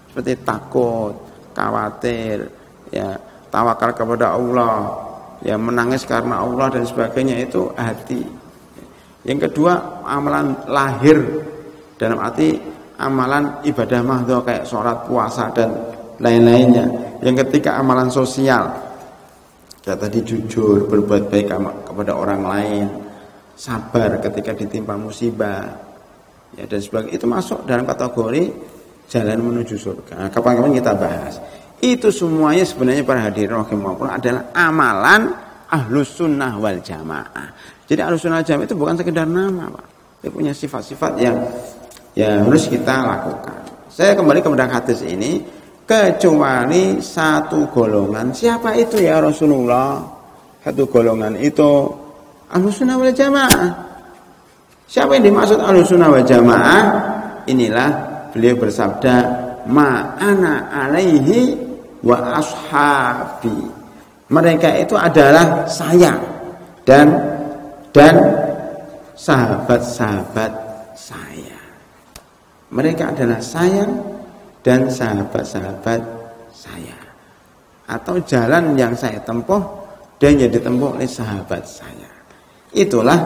seperti takut, khawatir, ya, tawakal kepada Allah, ya, menangis karena Allah dan sebagainya, itu hati. Yang kedua amalan lahir, dalam arti amalan ibadah mahdhah kayak sholat, puasa dan lain-lainnya. Yang ketiga amalan sosial, kayak tadi jujur, berbuat baik kepada orang lain, sabar ketika ditimpa musibah, ya, dan sebagainya. Itu masuk dalam kategori jalan menuju surga. Nah, kapan-kapan kita bahas. Itu semuanya sebenarnya para hadirin rahimakumullah adalah amalan Ahlussunnah wal Jamaah. Jadi Ahlussunnah wal Jamaah itu bukan sekedar nama, Pak. Dia punya sifat-sifat yang harus kita lakukan. Saya kembali kepada hadis ini, kecuali satu golongan. Siapa itu ya Rasulullah? Satu golongan itu Ahlussunnah wal Jamaah. Siapa yang dimaksud Ahlussunnah wal Jamaah? Inilah beliau bersabda, ma'ana alaihi wa ashabi. Mereka itu adalah saya dan sahabat-sahabat saya. Mereka adalah saya dan sahabat-sahabat saya. Atau jalan yang saya tempuh dan yang ditempuh oleh sahabat saya. Itulah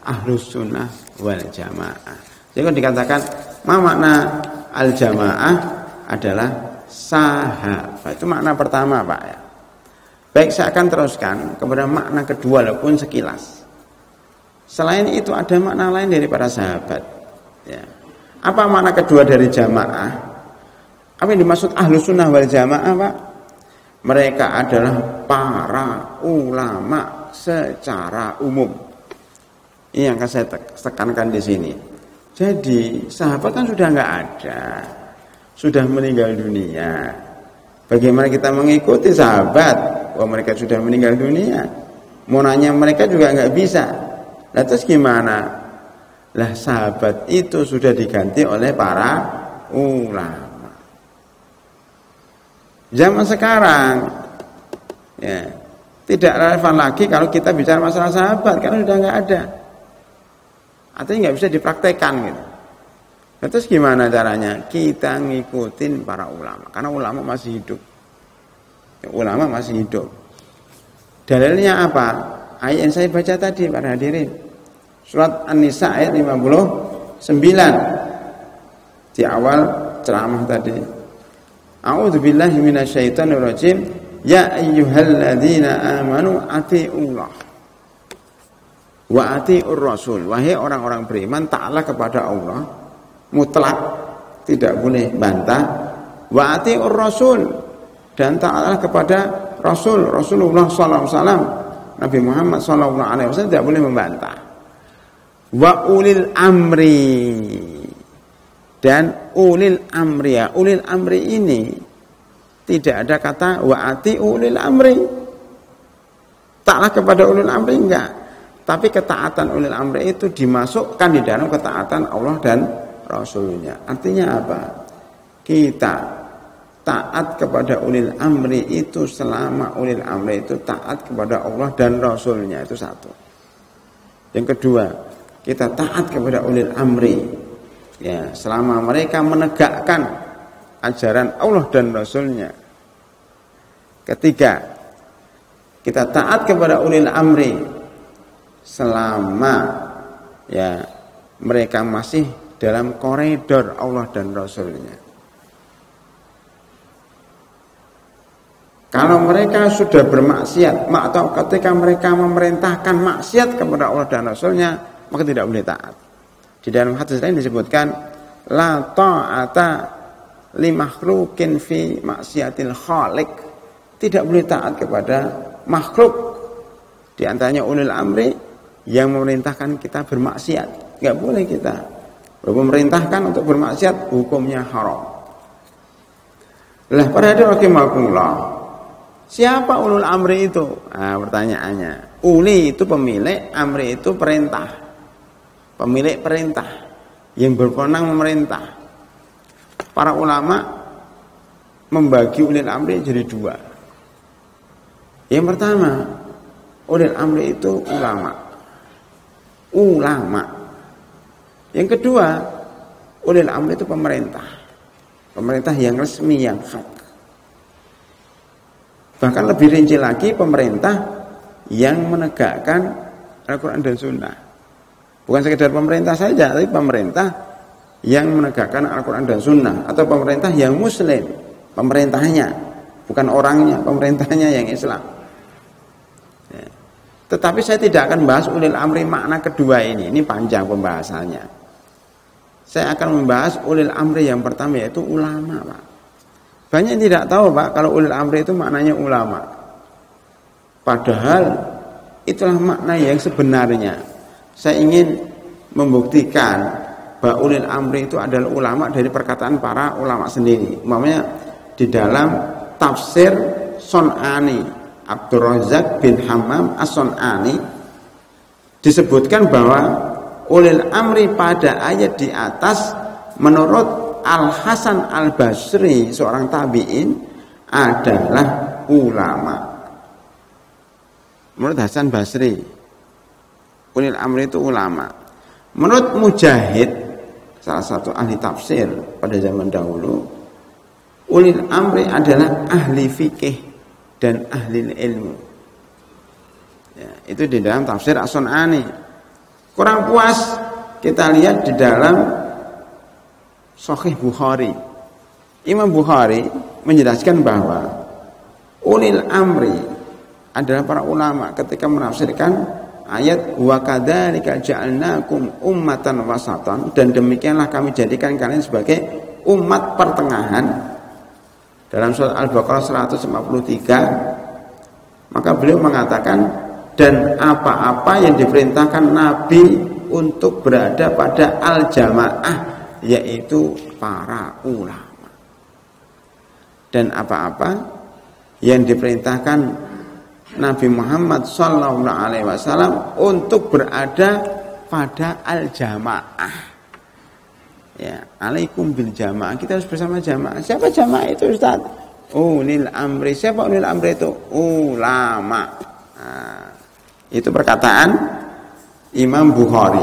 Ahlussunnah wal Jamaah. Jadi dikatakan makna al-jamaah adalah sahabat. Itu makna pertama Pak ya. Baik, saya akan teruskan kepada makna kedua walaupun sekilas. Selain itu ada makna lain daripada sahabat ya. Apa makna kedua dari jamaah? Apa yang dimaksud Ahlussunnah wal Jamaah Pak? Mereka adalah para ulama secara umum. Ini yang akan saya tekankan di sini. Jadi sahabat kan sudah nggak ada, sudah meninggal dunia. Bagaimana kita mengikuti sahabat? Wah, mereka sudah meninggal dunia. Mau nanya mereka juga nggak bisa. Nah, terus gimana? Lah sahabat itu sudah diganti oleh para ulama. Zaman sekarang ya tidak relevan lagi kalau kita bicara masalah sahabat karena sudah nggak ada. Atau nggak bisa dipraktekkan gitu. Nah, terus gimana caranya? Kita ngikutin para ulama karena ulama masih hidup. Ya, ulama masih hidup. Dalilnya apa? Ayat yang saya baca tadi para hadirin. Surat An-Nisa ayat 59 di awal ceramah tadi. A'udzubillahi minasyaitonirrajim. Ya ayyuhalladzina amanu atiiullah wa atiiur rasul. Wahai orang-orang beriman, taatlah kepada Allah mutlak, tidak boleh bantah. Wa atiiur rasul, dan taatlah kepada Rasul Rasulullah sallallahu alaihi wasallam. Nabi Muhammad sallallahu alaihi wasallam tidak boleh membantah. Wa ulil amri, dan ulil amri ya. Ulil amri ini tidak ada kata wa ati ulil amri. taatlah kepada ulil amri enggak. Tapi ketaatan ulil amri itu dimasukkan di dalam ketaatan Allah dan Rasulnya. Artinya apa? Kita taat kepada ulil amri itu selama ulil amri itu taat kepada Allah dan Rasulnya, itu satu. Yang kedua, kita taat kepada ulil amri ya selama mereka menegakkan ajaran Allah dan Rasulnya. Ketiga, kita taat kepada ulil amri selama ya mereka masih dalam koridor Allah dan Rasulnya. Kalau mereka sudah bermaksiat atau ketika mereka memerintahkan maksiat kepada Allah dan Rasulnya, maka tidak boleh taat. Di dalam hadis lain disebutkan la ta'ata li makhluqin fi maksiatil khaliq. Tidak boleh taat kepada makhluk. Di antaranya ulil amri yang memerintahkan kita bermaksiat. Enggak boleh kita. Memerintahkan untuk bermaksiat, hukumnya haram. Lah para hadirin rahimakumullah, siapa ulul amri itu? Nah, pertanyaannya. Uli itu pemilik, amri itu perintah. Pemilik perintah yang berwenang memerintah. Para ulama membagi ulil amri jadi dua. Yang pertama, ulil amri itu ulama. Ulama. Yang kedua, ulil amri itu pemerintah. Pemerintah yang resmi, yang hak. Bahkan lebih rinci lagi, pemerintah yang menegakkan Al-Quran dan Sunnah. Bukan sekedar pemerintah saja, tapi pemerintah yang menegakkan Al-Quran dan Sunnah. Atau pemerintah yang muslim, pemerintahnya, bukan orangnya, pemerintahnya yang Islam. Ya. Tetapi saya tidak akan bahas ulil amri makna kedua ini panjang pembahasannya. Saya akan membahas ulil amri yang pertama, yaitu ulama, Pak. Banyak yang tidak tahu, Pak, kalau ulil amri itu maknanya ulama. Padahal itulah makna yang sebenarnya. Saya ingin membuktikan bahwa ulil amri itu adalah ulama dari perkataan para ulama sendiri. Umpamanya di dalam tafsir Son'ani, Abdul Razak bin Hammam As-Son'ani, disebutkan bahwa ulil amri pada ayat di atas menurut Al-Hasan Al-Basri, seorang tabi'in, adalah ulama. Menurut Hasan Basri, ulil amri itu ulama. Menurut Mujahid, salah satu ahli tafsir pada zaman dahulu, ulil amri adalah ahli fikih dan ahli ilmu. Ya, itu di dalam tafsir As-Son'ani. Kurang puas kita lihat di dalam Sahih Bukhari. Imam Bukhari menjelaskan bahwa ulil amri adalah para ulama ketika menafsirkan ayat wa kadzalika ja'alnakum ummatan wasatan, dan demikianlah kami jadikan kalian sebagai umat pertengahan. Dalam surat Al-Baqarah 153, maka beliau mengatakan, dan apa-apa yang diperintahkan Nabi untuk berada pada al-jamaah, yaitu para ulama. Dan apa-apa yang diperintahkan Nabi Muhammad SAW untuk berada pada al-jamaah. Ya, alaikum bil jamaah. Kita harus bersama jamaah. Siapa jamaah itu, Ustaz? Ulil amri. Siapa ulil amri itu? Ulama. Nah, itu perkataan Imam Bukhari.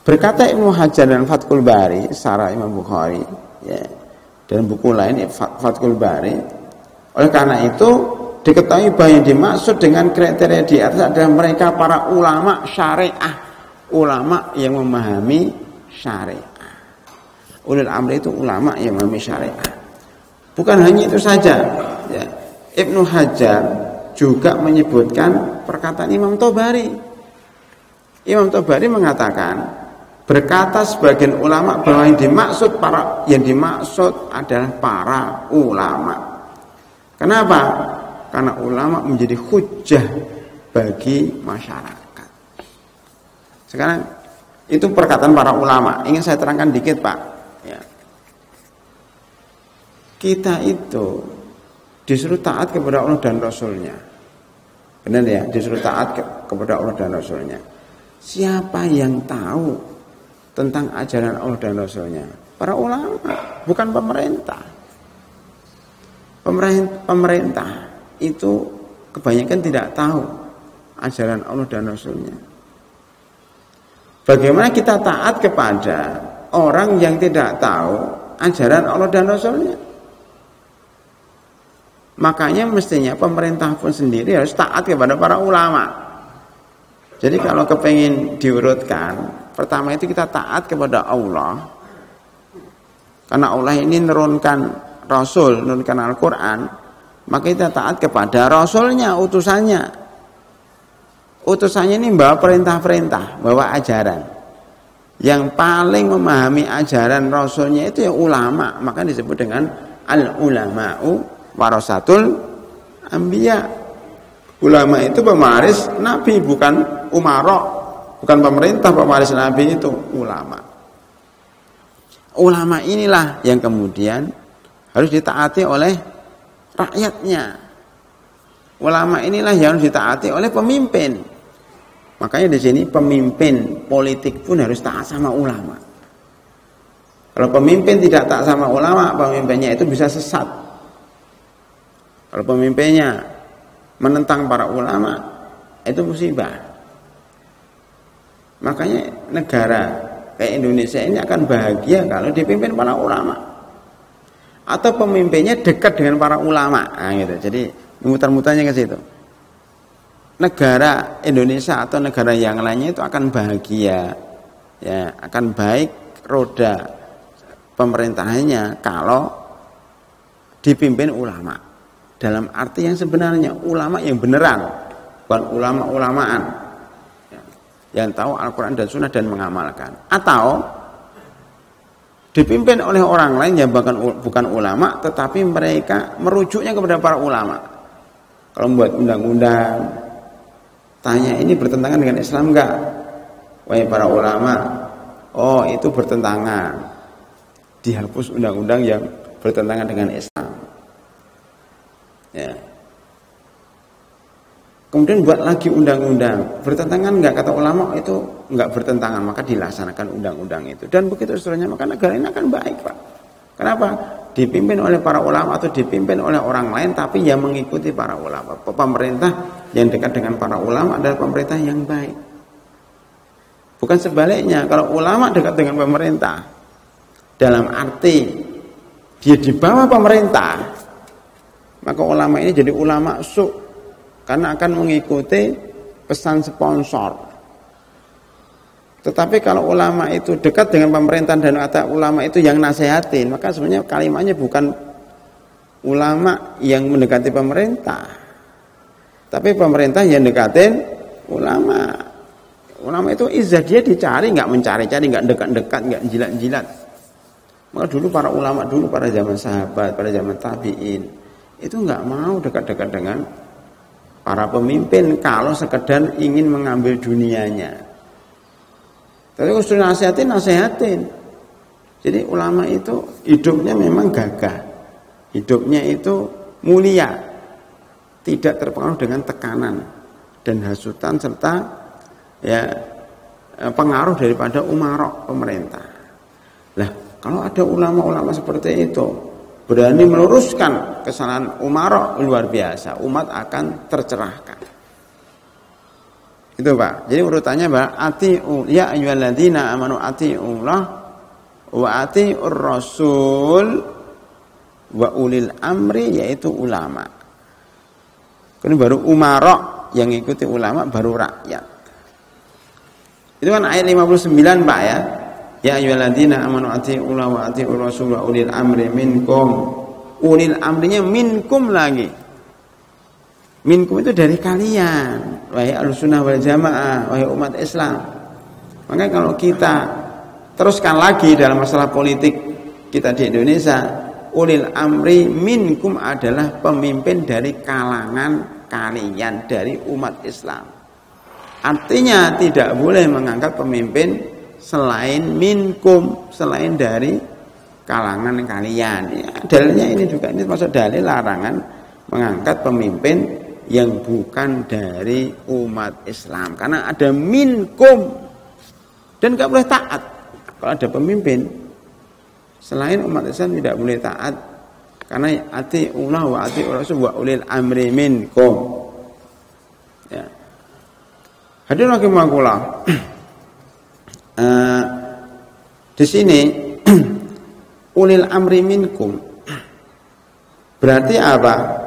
Berkata Ibnu Hajar dan Fathul Bari, sarah Imam Bukhari, ya, dan buku lain Fathul Bari. Oleh karena itu diketahui bahwa yang dimaksud dengan kriteria di atas adalah mereka para ulama syariah, ulama yang memahami syariah. Ulil amri itu ulama yang memahami syariah. Bukan hanya itu saja, ya. Ibnu Hajar juga menyebutkan perkataan Imam Tobari. Imam Tobari mengatakan, berkata sebagian ulama bahwa yang dimaksud adalah para ulama. Kenapa? Karena ulama menjadi hujjah bagi masyarakat. Sekarang itu perkataan para ulama. Ingin saya terangkan dikit, Pak. Ya. Kita itu disuruh taat kepada Allah dan Rasulnya. Benar ya, disuruh taat kepada Allah dan Rasulnya. Siapa yang tahu tentang ajaran Allah dan Rasulnya? Para ulama, bukan pemerintah. Pemerintah itu kebanyakan tidak tahu ajaran Allah dan Rasulnya. Bagaimana kita taat kepada orang yang tidak tahu ajaran Allah dan Rasulnya? Makanya mestinya pemerintah pun sendiri harus taat kepada para ulama. Jadi kalau kepengin diurutkan, pertama itu kita taat kepada Allah. Karena Allah ini menurunkan Rasul, menurunkan Al-Quran, maka kita taat kepada Rasulnya, utusannya. Utusannya ini bawa perintah-perintah, bawa ajaran. Yang paling memahami ajaran Rasulnya itu ya ulama, maka disebut dengan al-ulama'u warasatul anbiya. Ulama itu pemaris Nabi, bukan umara, bukan pemerintah. Pemaris Nabi itu ulama. Ulama inilah yang kemudian harus ditaati oleh rakyatnya. Ulama inilah yang harus ditaati oleh pemimpin. Makanya di sini pemimpin politik pun harus taat sama ulama. Kalau pemimpin tidak taat sama ulama, pemimpinnya itu bisa sesat. Kalau pemimpinnya menentang para ulama, itu musibah. Makanya negara kayak Indonesia ini akan bahagia kalau dipimpin para ulama. Atau pemimpinnya dekat dengan para ulama. Nah, gitu. Jadi muter-muternya ke situ. Negara Indonesia atau negara yang lainnya itu akan bahagia, ya, akan baik roda pemerintahannya kalau dipimpin ulama. Dalam arti yang sebenarnya, ulama yang beneran, bukan ulama-ulamaan, ya, yang tahu Al-Quran dan Sunnah dan mengamalkan. Atau dipimpin oleh orang lain yang bukan ulama, tetapi mereka merujuknya kepada para ulama. Kalau membuat undang-undang, tanya ini bertentangan dengan Islam enggak? Wahai para ulama, oh itu bertentangan. Dihapus undang-undang yang bertentangan dengan Islam. Ya. Kemudian buat lagi undang-undang, bertentangan enggak? Kata ulama itu enggak bertentangan, maka dilaksanakan undang-undang itu. Dan begitu seterusnya, maka negara ini akan baik, Pak. Kenapa? Dipimpin oleh para ulama atau dipimpin oleh orang lain, tapi yang mengikuti para ulama. Pemerintah yang dekat dengan para ulama adalah pemerintah yang baik. Bukan sebaliknya, kalau ulama dekat dengan pemerintah, dalam arti dia di bawah pemerintah, maka ulama ini jadi ulama su', karena akan mengikuti pesan sponsor. Tetapi kalau ulama itu dekat dengan pemerintahan dan kata ulama itu yang nasihatin, maka sebenarnya kalimatnya bukan ulama yang mendekati pemerintah, tapi pemerintah yang dekatin ulama. Ulama itu izzah, dia dicari, nggak mencari-cari, nggak dekat-dekat, nggak jilat-jilat. Maka dulu para ulama dulu pada zaman sahabat, pada zaman tabi'in, itu nggak mau dekat-dekat dengan para pemimpin kalau sekedar ingin mengambil dunianya. Tapi kalau sudah nasihatin. Jadi ulama itu hidupnya memang gagah, hidupnya itu mulia, tidak terpengaruh dengan tekanan dan hasutan serta ya pengaruh daripada umarok pemerintah. Lah, kalau ada ulama-ulama seperti itu berani meluruskan kesalahan umarok, luar biasa, umat akan tercerahkan. Itu Pak. Jadi urutannya Pak, ati'u ya ayyuhalladzina amanu ati'ullah wa ati'ur rasul wa ulil amri, yaitu ulama. Kemudian baru umara yang ikuti ulama, baru rakyat. Itu kan ayat 59 Pak ya. Ya ayyuhalladzina amanu ati'ullah wa ati'ur rasul wa ulil amri minkum. Ulil amrinya minkum lagi. Minkum itu dari kalian, wahai Ahlussunnah wal Jamaah, wahai umat Islam. Maka kalau kita teruskan lagi dalam masalah politik kita di Indonesia, ulil amri minkum adalah pemimpin dari kalangan kalian, dari umat Islam. Artinya tidak boleh mengangkat pemimpin selain minkum, selain dari kalangan kalian. Ya, dalilnya ini juga, ini masuk dalil larangan mengangkat pemimpin yang bukan dari umat Islam. Karena ada minkum dan nggak boleh taat kalau ada pemimpin selain umat Islam, tidak boleh taat karena atiullah wa atiur rasul wa ulil amri minkum. Ya. Hadirin rahimakumullah. Di sini ulil amri minkum berarti apa?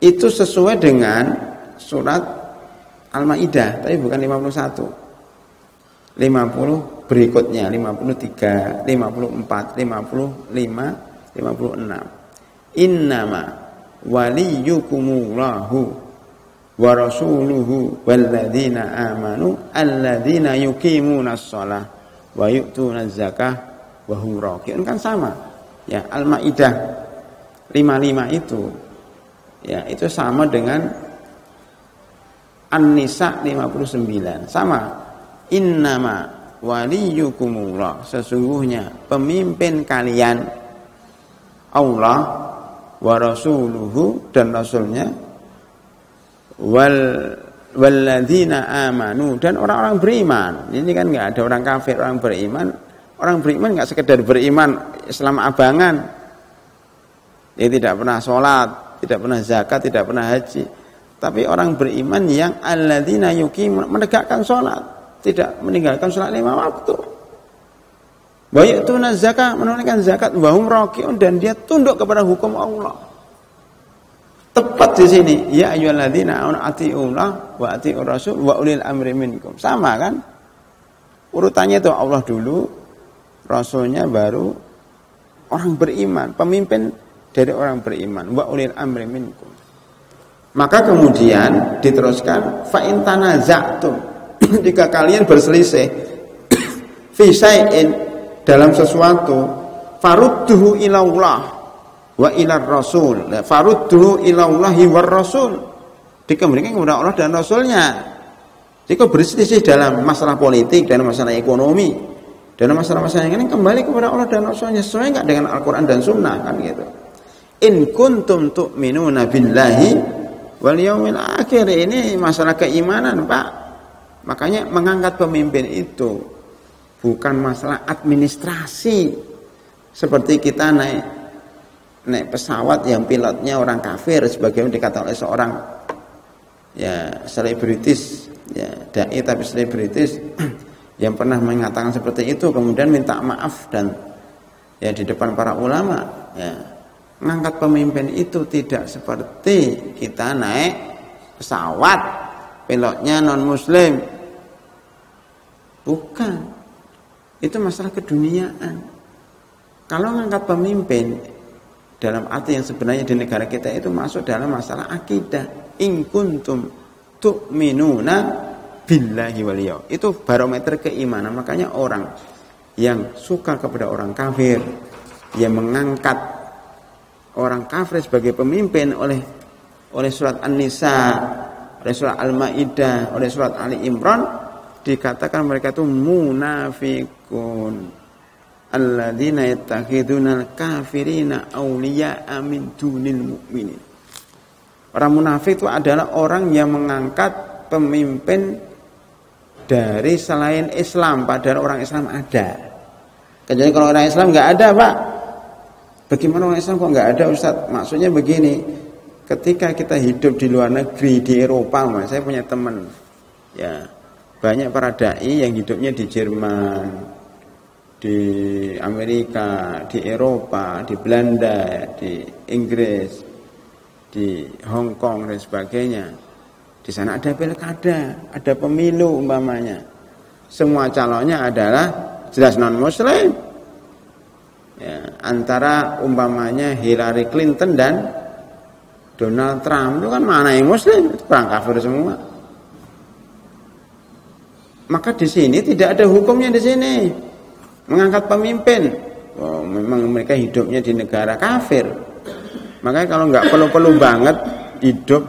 Itu sesuai dengan surat Al-Maidah, tapi bukan 51. 50 berikutnya, 53, 54, 55, 56. Innama waliyukumullahu wa rasuluhu walladzina amanu alladzina yuqimunas shalah wa yu'tunaz zakah wa hum raki'un, kan sama. Ya, Al-Maidah 55 itu ya, itu sama dengan An-Nisa 59. Sama. Innama waliyukumullah, sesungguhnya pemimpin kalian Allah wa rasuluhu, dan rasulnya, walladzina amanu, dan orang-orang beriman. Ini kan enggak ada orang kafir, orang beriman. Orang beriman enggak sekedar beriman Islam abangan. Dia tidak pernah sholat, tidak pernah zakat, tidak pernah haji. Tapi orang beriman yang alladzina yuqimun, menegakkan sholat, tidak meninggalkan sholat 5 waktu. Wa yu'tuna zakah, menunaikan zakat, wa hum raki'un, dan dia tunduk kepada hukum Allah. Tepat di sini, ya ayyuhalladzina amanu atiiullah wa atiiur rasul wa ulil amri minkum. Sama kan? Urutannya itu Allah dulu, rasulnya baru orang beriman, pemimpin dari orang beriman, wa ulil amri minkum. Maka kemudian diteruskan fa in tanaza'tum, jika kalian berselisih fi syai'in, dalam sesuatu, farudduhu ilallah wa ilar rasul. Farudduhu ilallahi war rasul, dikembalikan kepada Allah dan Rasulnya. Jika berselisih dalam masalah politik, dalam masalah ekonomi, dalam masalah-masalah yang ini, kembali kepada Allah dan Rasulnya. Sesuai enggak dengan Al-Quran dan Sunnah, kan gitu. In kuntum tu'minuna billahi wal yaumil akhir, ini masalah keimanan, Pak. Makanya mengangkat pemimpin itu bukan masalah administrasi, seperti kita naik pesawat yang pilotnya orang kafir, sebagaimana dikatakan oleh seorang ya selebritis, ya dai tapi selebritis yang pernah mengatakan seperti itu, kemudian minta maaf dan ya di depan para ulama. Ya, mengangkat pemimpin itu tidak seperti kita naik pesawat pilotnya non muslim, bukan. Itu masalah keduniaan. Kalau mengangkat pemimpin dalam arti yang sebenarnya di negara kita itu masuk dalam masalah akidah. In kuntum tu'minuna billahi wal yaum. Itu barometer keimanan. Makanya orang yang suka kepada orang kafir, yang mengangkat orang kafir sebagai pemimpin oleh surat An-Nisa, oleh surat Al-Maidah, oleh surat Ali Imran, dikatakan mereka itu munafiqun alladzina yattakhidunal kafirina awliya'a min dunil mu'minin. Orang munafik itu adalah orang yang mengangkat pemimpin dari selain Islam, padahal orang Islam ada. Jadi kalau orang Islam enggak ada, Pak. Bagaimana orang Islam kok enggak ada, Ustaz? Maksudnya begini, ketika kita hidup di luar negeri, di Eropa, saya punya teman, ya, banyak para dai yang hidupnya di Jerman, di Amerika, di Eropa, di Belanda, di Inggris, di Hong Kong dan sebagainya. Di sana ada pilkada, ada pemilu umpamanya. Semua calonnya adalah jelas non muslim. Ya, antara umpamanya Hillary Clinton dan Donald Trump, itu kan mana yang muslim? Itu orang kafir semua. Maka di sini tidak ada hukumnya di sini mengangkat pemimpin. Oh, memang mereka hidupnya di negara kafir. Makanya kalau nggak perlu banget hidup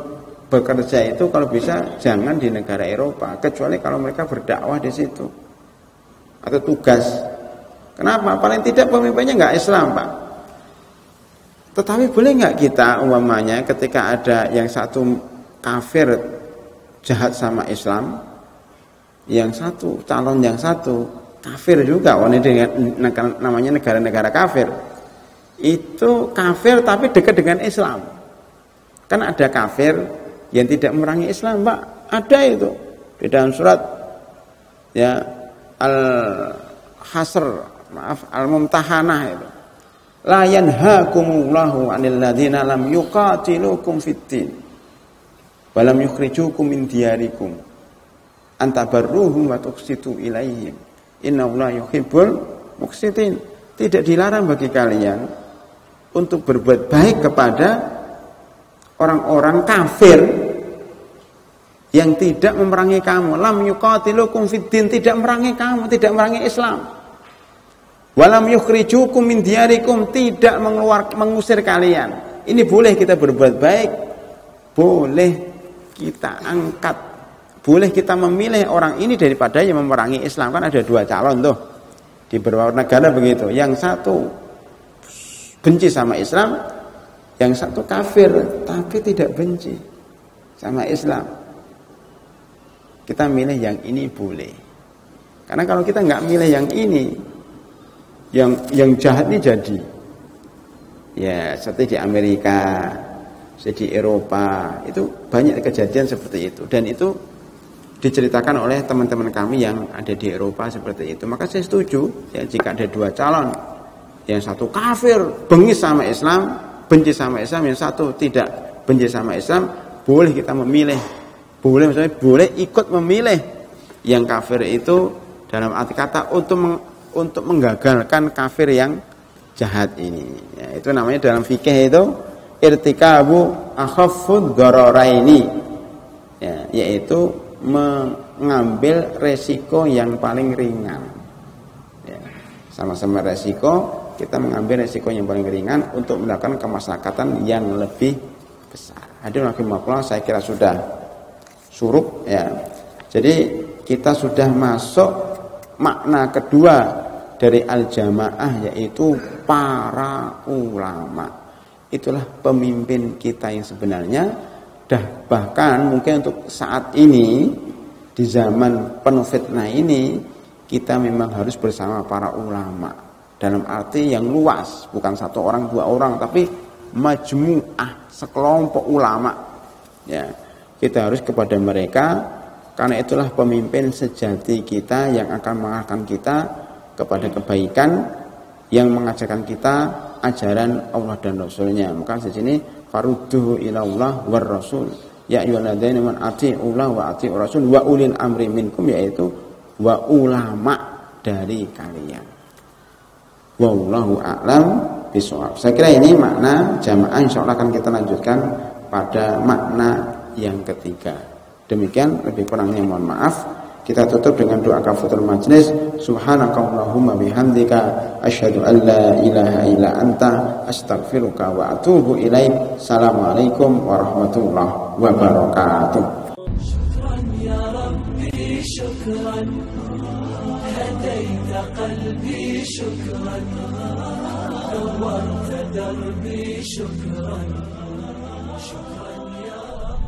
bekerja itu, kalau bisa jangan di negara Eropa, kecuali kalau mereka berdakwah di situ atau tugas. Kenapa? Paling tidak pemimpinnya nggak Islam, Pak. Tetapi boleh nggak kita umpamanya ketika ada yang satu kafir jahat sama Islam, yang satu calon yang satu kafir juga, namanya negara-negara kafir. Itu kafir tapi dekat dengan Islam. Kan ada kafir yang tidak memerangi Islam, Pak. Ada itu di dalam surat ya Al-Hasr, Al-Mumtahanah itu. La yanhaakumullahu 'anil ladzina lam yuqatilukum fid-din wa lam yukhrijukum min diyarikum an tabarruhum wa tuqsitu ilaihim. Innallaha yuhibbul muqsitin. Tidak dilarang bagi kalian untuk berbuat baik kepada orang-orang kafir yang tidak memerangi kamu. Lam yuqatilukum fid-din, tidak memerangi kamu, tidak memerangi Islam. Walam yukhrijukum min diyarikum, tidak mengusir kalian. Ini boleh kita berbuat baik, boleh kita angkat, boleh kita memilih orang ini daripada yang memerangi Islam. Kan ada dua calon tuh di beberapa negara begitu. Yang satu benci sama Islam, yang satu kafir tapi tidak benci sama Islam. Kita milih yang ini boleh. Karena kalau kita nggak milih yang ini, yang jahat ini jadi. Ya, seperti di Amerika, seperti di Eropa, itu banyak kejadian seperti itu. Dan itu diceritakan oleh teman-teman kami yang ada di Eropa seperti itu. Maka saya setuju ya, jika ada dua calon, yang satu kafir, bengis sama Islam, benci sama Islam, yang satu tidak benci sama Islam, boleh kita memilih. Boleh ikut memilih yang kafir itu dalam arti kata untuk menggagalkan kafir yang jahat ini. Ya, itu namanya dalam fikih itu irtikabu akhaffud dararaini. Ya, yaitu mengambil resiko yang paling ringan. Ya, sama-sama resiko, kita mengambil resiko yang paling ringan untuk mendapatkan kemaslahatan yang lebih besar. Hadirin rahimakumullah, saya kira sudah suruk ya. Jadi kita sudah masuk makna kedua dari al-jamaah, yaitu para ulama. Itulah pemimpin kita yang sebenarnya. Bahkan mungkin untuk saat ini, di zaman penuh fitnah ini, kita memang harus bersama para ulama. Dalam arti yang luas, bukan satu orang, dua orang, tapi majmu'ah, sekelompok ulama. Ya, kita harus kepada mereka, karena itulah pemimpin sejati kita yang akan mengarahkan kita kepada kebaikan, yang mengajarkan kita ajaran Allah dan Rasulnya. Maka di sini farudduhu ilallah war rasul. Ya ayyuhalladzina amanu atii'ullah wa atii'ur rasul wa ulil amri minkum, yaitu wa ulama dari kalian. Wallahu a'lam bishawab. Saya kira ini makna jamaah. Insyaallah akan kita lanjutkan pada makna yang ketiga. Demikian, lebih kurangnya mohon maaf. Kita tutup dengan doa kafaratul majlis. Subhanakallahumma bihamdika asyhadu an la ilaha illa anta astaghfiruka wa atubu ilaik. Assalamualaikum warahmatullahi wabarakatuh. Syukran ya Rabbi, syukran hadaita qalbi, syukran نورت دربي شكرا